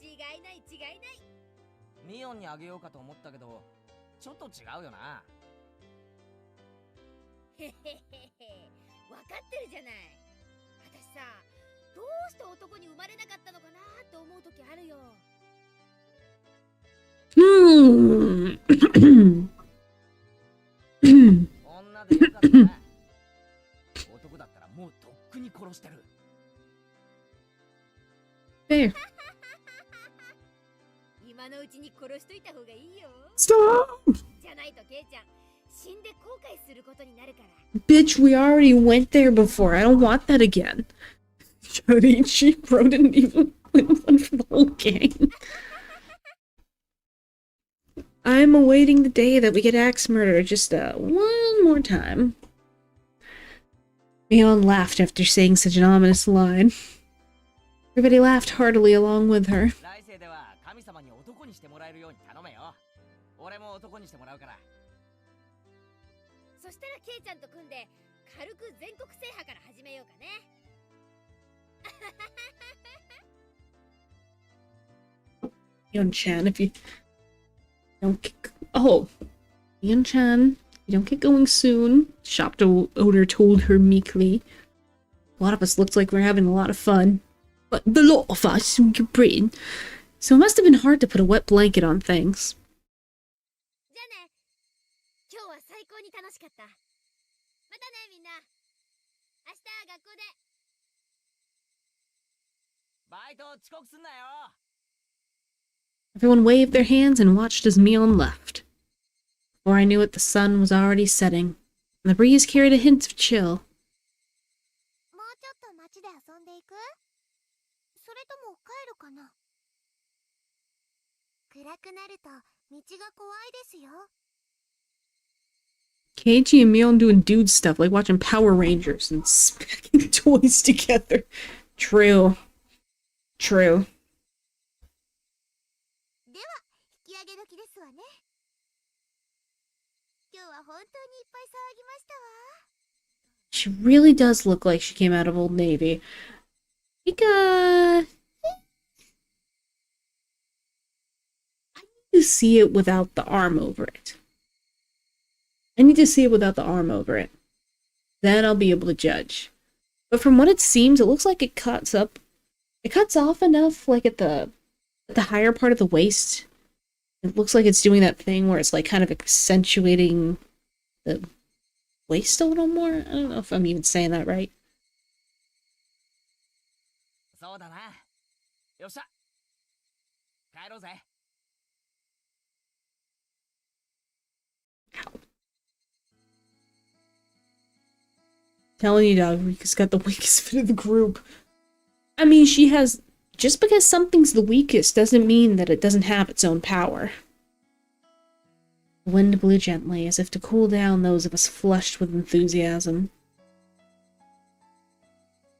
違いない違いない。ミオンにあげようかと思ったけど、ちょっと違うよな。へへへへ、わかってるじゃない。私さ、どうして男に生まれなかったのかなって思う時あるよ。女でよかったな。男だったらもうとっくに殺してる。There. 今のうちに殺しといた方がいいよ。 Stop! じゃないとケイちゃん、死んで後悔することになるから。 Bitch, we already went there before. I don't want that again. She bro didn't even win one for the whole game. I'm awaiting the day that we get axe murder just one more time. Mion laughed after saying such an ominous line. Everybody laughed heartily along with her. 来世では神様に男にしてもらえるように頼めよ。俺も男にしてもらうから。そしたらケイちゃんと組んで軽く全国制覇から始めようかね。Mion-chan, if you don't get... Oh! Mion-chan, you don't get going soon. Shop owner told her meekly. A lot of us looked like we're having a lot of fun. But the lot of us in Britain. So it must have been hard to put a wet blanket on things. じゃあね。今日は最高に楽しかった。またねみんな。明日学校で。バイト遅刻すんなよ。 Everyone waved their hands and watched as Mion left. Before I knew it, the sun was already setting, and the breeze carried a hint of chill. もうちょっと街で遊んでいく？それとも帰るかな？暗くなると道が怖いですよ。 Keiichi and Mion doing dude stuff, like watching Power Rangers and smacking toys together. True. True. では引き上げ時ですわね。今日は本当にいっぱい騒ぎましたわ。 She really does look like she came out of Old Navy. Mika... I need to see it without the arm over it. I need to see it without the arm over it. Then I'll be able to judge. But from what it seems, it looks like it cuts up... It cuts off enough, like at the higher part of the waist. It looks like it's doing that thing where it's like kind of accentuating the waist a little more. I don't know if I'm even saying that right. そうだな。よっしゃ。帰ろうぜ。 Telling you, dog, Rika's got the weakest fit of the group. I mean, she has... Just because something's the weakest doesn't mean that it doesn't have its own power. The wind blew gently, as if to cool down those of us flushed with enthusiasm.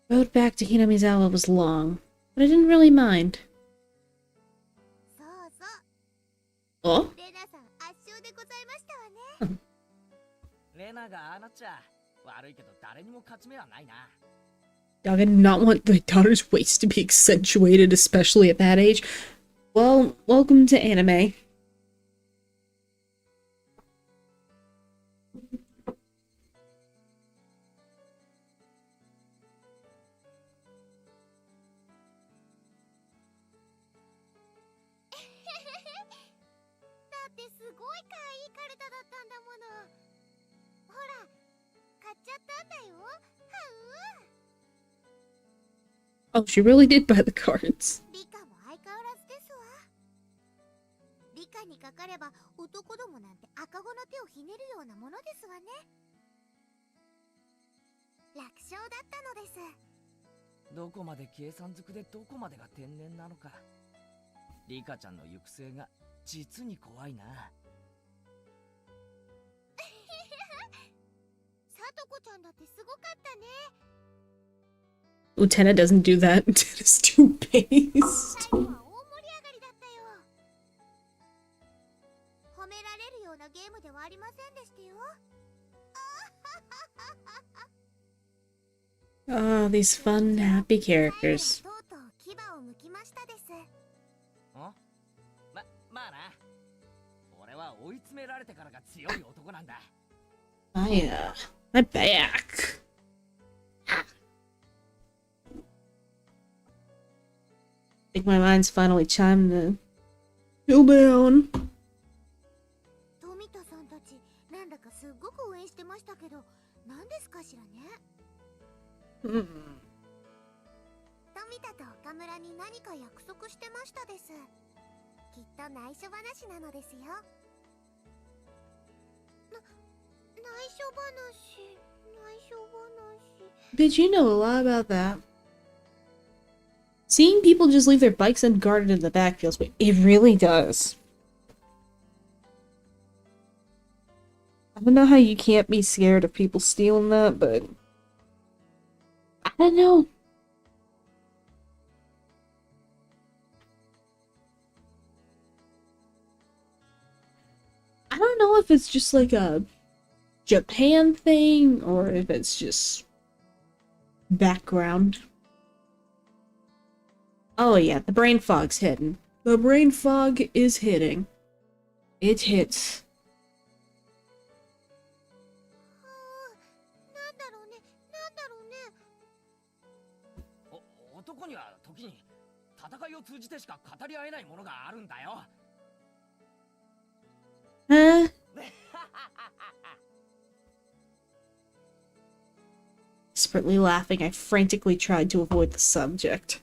The road back to Hinamizawa was long, but I didn't really mind. そうそう。 Oh? レナさん圧勝でございましたわね。レナがああなっちゃ悪いけど誰にも勝ち目はないな。 Dog, I did not want my daughter's waist to be accentuated, especially at that age. Well, welcome to anime. だってすごい可愛いカルタだったんだもの。ほら、買っちゃったんだよ。ハウ。 Oh, she really did buy the cards. リカも相変わらずですわ。リカにかかれば男どもなんて赤子の手をひねるようなものですわね。楽勝だったのです。どこまで計算づくでどこまでが天然なのか。リカちゃんの行く末が実に怖いな。さとこちゃんだってすごかったね。 Utena doesn't do that. Utena's too based. 最後は大盛り上がりだったよ。褒められるようなゲームではありませんでしたよ。あはは。Oh, these fun, happy characters. とうとう牙を剥きましたです。まあな。俺は追い詰められてからが強い男なんだ。My back. I think my mind's finally chimed to chill down. 富田さんたち、なんだかすっごく応援してましたけど、何ですかしらね。富田と岡村に何か約束してましたです。きっと内緒話なのですよ。内緒話。 Bitch, you know a lot about that. Seeing people just leave their bikes unguarded in the back feels weird. It really does. I don't know how you can't be scared of people stealing that, but I don't know. I don't know if it's just like a Japan thing or if it's just background. Oh yeah, the brain fog's hitting. The brain fog is hitting. It hits. 男には時に戦いを通じてしか語り合えないものがあるんだよ。Huh? Desperately laughing, I frantically tried to avoid the subject.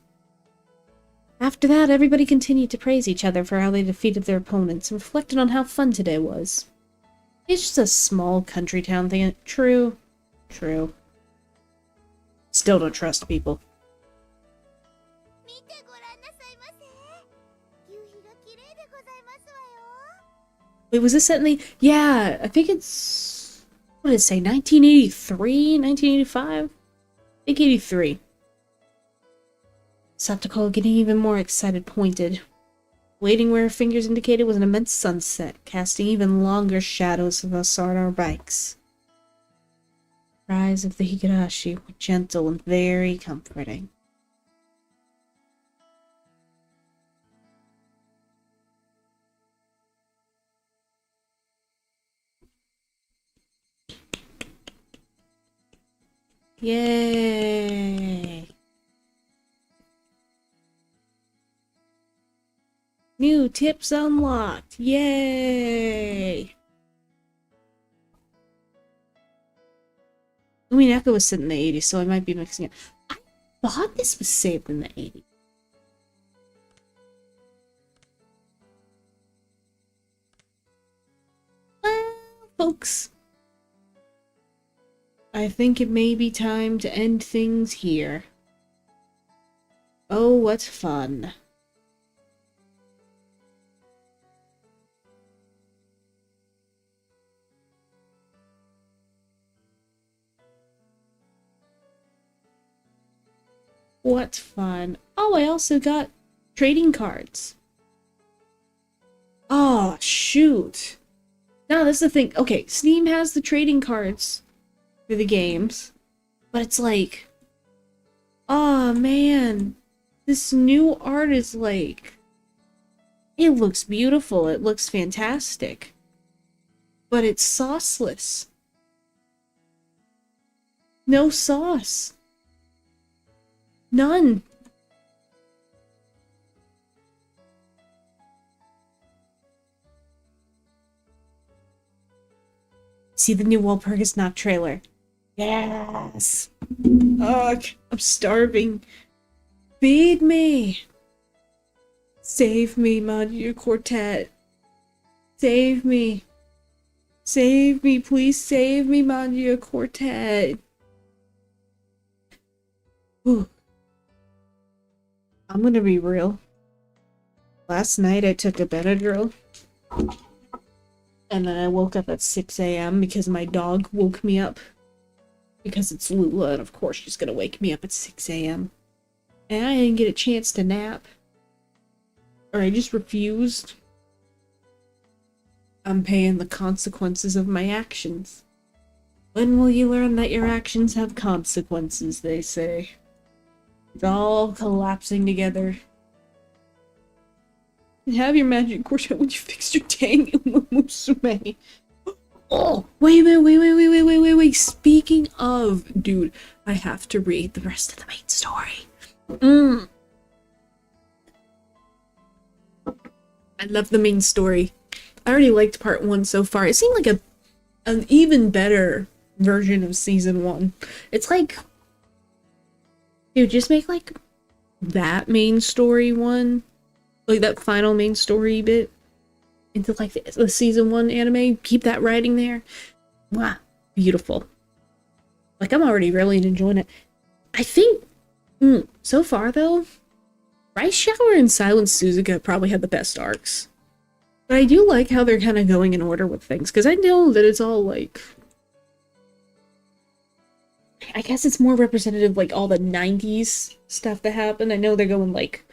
After that, everybody continued to praise each other for how they defeated their opponents and reflected on how fun today was. It's just a small country town thing. True. True. Still don't trust people. Wait, was this set in the... Yeah, I think it's... What did it say? 1983? 1985? I think 83. Satoko getting even more excited pointed. Waiting where her fingers indicated was an immense sunset, casting even longer shadows of us on our bikes. Cries of the Higurashi were gentle and very comforting. Yay! New tips unlocked! Yay! Umineko was set in the 80s, so I might be mixing it. I thought this was saved in the 80s. Well, folks, I think it may be time to end things here. Oh, what fun. What fun. Oh, I also got trading cards. Oh, shoot. Now, that's the thing. Okay, Steam has the trading cards for the games, but it's like, oh man, this new art is like, it looks beautiful, it looks fantastic, but it's sauceless. No sauce. None. See the new Walpurgis Knock trailer. Yes! Ugh, I'm starving. Feed me! Save me, Magia Quartet. Save me. Save me, please save me, Magia Quartet. Whew. I'm gonna be real. Last night I took a Benadryl. And then I woke up at 6 a.m. because my dog woke me up. Because it's Lula, and of course she's gonna wake me up at 6 a.m. And I didn't get a chance to nap. Or I just refused. I'm paying the consequences of my actions. When will you learn that your actions have consequences, they say. It's all collapsing together. Have your magic quartet when you fix your dang Musume. Oh, wait a minute, wait. Speaking of, dude, I have to read the rest of the main story. I love the main story. I already liked part 1 so far. It seemed like an even better version of season 1. It's like, dude, just make like that main story one, like that final main story bit, into like the season 1 anime. Keep that writing there. Wow, beautiful. Like, I'm already really enjoying it. I think, so far though, Rice Shower and Silent Suzuka probably have the best arcs. But I do like how they're kind of going in order with things, because I know that it's all like, I guess it's more representative, like all the 90s stuff that happened. I know they're going like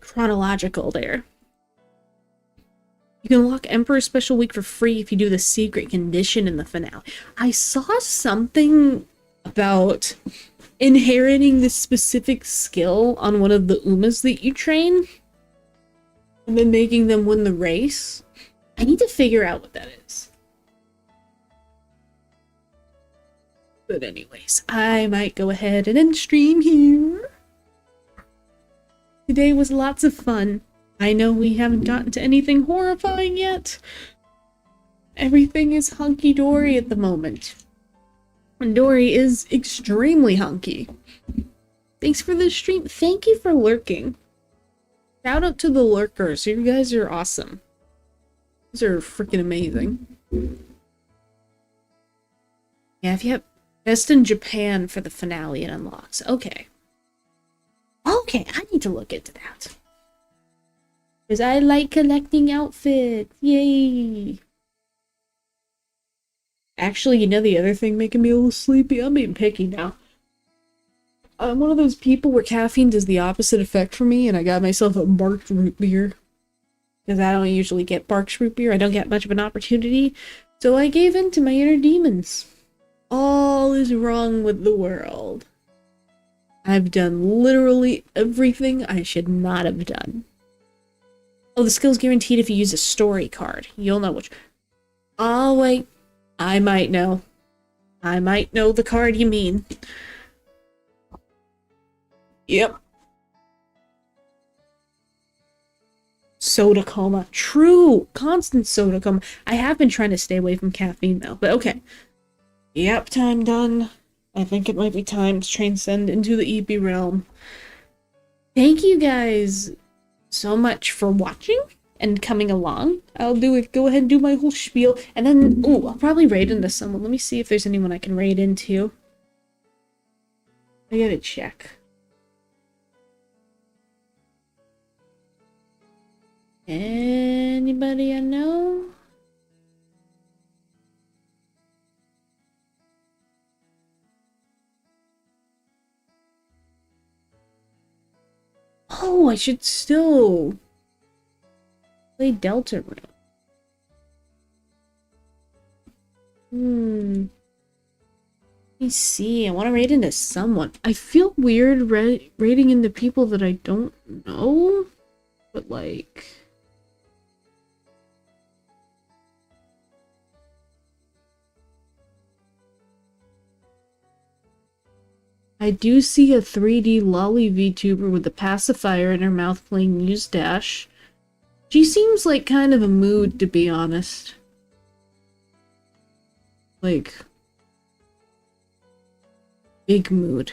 chronological there. You can unlock Emperor's Special Week for free if you do the secret condition in the finale. I saw something about inheriting this specific skill on one of the Umas that you train, and then making them win the race. I need to figure out what that is. But anyways, I might go ahead and end stream here. Today was lots of fun. I know we haven't gotten to anything horrifying yet. Everything is hunky-dory at the moment. And Dory is extremely hunky. Thanks for the stream. Thank you for lurking. Shout out to the lurkers. You guys are awesome. These are freaking amazing. Yeah, if you have Best in Japan for the finale, it unlocks. Okay. Okay, I need to look into that. Because I like collecting outfits. Yay! Actually, you know the other thing making me a little sleepy? I'm being picky now. I'm one of those people where caffeine does the opposite effect for me, and I got myself a barked root beer. Because I don't usually get barked root beer. I don't get much of an opportunity. So I gave in to my inner demons. All is wrong with the world. I've done literally everything I should not have done. Oh, the skill's guaranteed if you use a story card. You'll know which. Oh, wait. I might know. I might know the card you mean. Yep. Soda coma. True! Constant soda coma. I have been trying to stay away from caffeine, though. But okay. Yep, time done. I think it might be time to transcend into the EP realm. Thank you guys so much for watching and coming along. I'll go ahead and do my whole spiel, and then, I'll probably raid into someone. Let me see if there's anyone I can raid into. I gotta check. Anybody I know? Oh, I should still play Delta Room. Let me see. I want to raid into someone. I feel weird raiding into people that I don't know, but like, I do see a 3D lolly VTuber with a pacifier in her mouth playing Muse Dash. She seems like kind of a mood, to be honest. Like, big mood.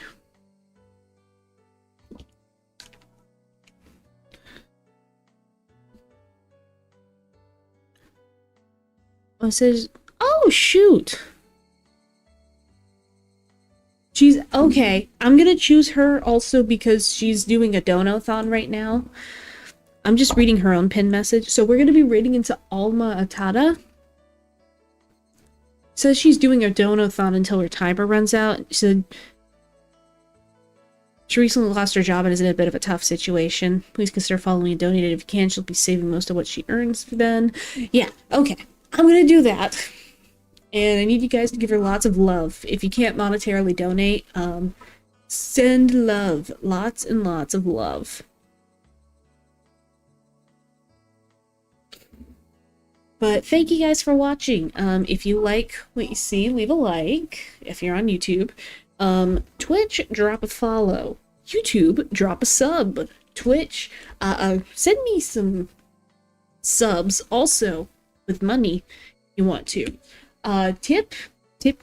It says, oh shoot! She's, okay, I'm gonna choose her also because she's doing a donathon right now. I'm just reading her own pin message. So we're gonna be raiding into Alma Atada. Says she's doing a donathon until her timer runs out. She said she recently lost her job and is in a bit of a tough situation. Please consider following and donating if you can. She'll be saving most of what she earns then. Yeah, okay. I'm gonna do that. And I need you guys to give her lots of love. If you can't monetarily donate, send love. Lots and lots of love. But thank you guys for watching. If you like what you see, leave a like. If you're on YouTube. Twitch, drop a follow. YouTube, drop a sub. Twitch, send me some subs also with money if you want to. Tip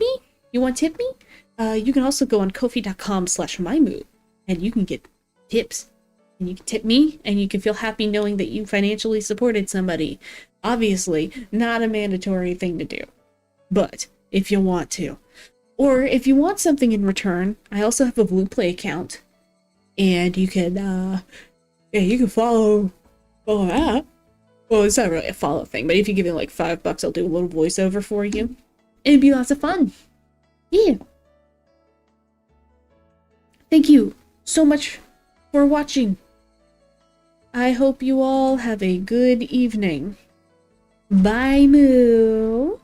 me? You want tip me? You can also go on kofi.com/maimu and you can get tips. And you can tip me, and you can feel happy knowing that you financially supported somebody. Obviously, not a mandatory thing to do, but if you want to. Or if you want something in return, I also have a vloo play account, and you can, you can follow that. Well, it's not really a follow thing, but if you give me like $5, I'll do a little voiceover for you. It'd be lots of fun. Yeah. Thank you so much for watching. I hope you all have a good evening. Bye, Moo.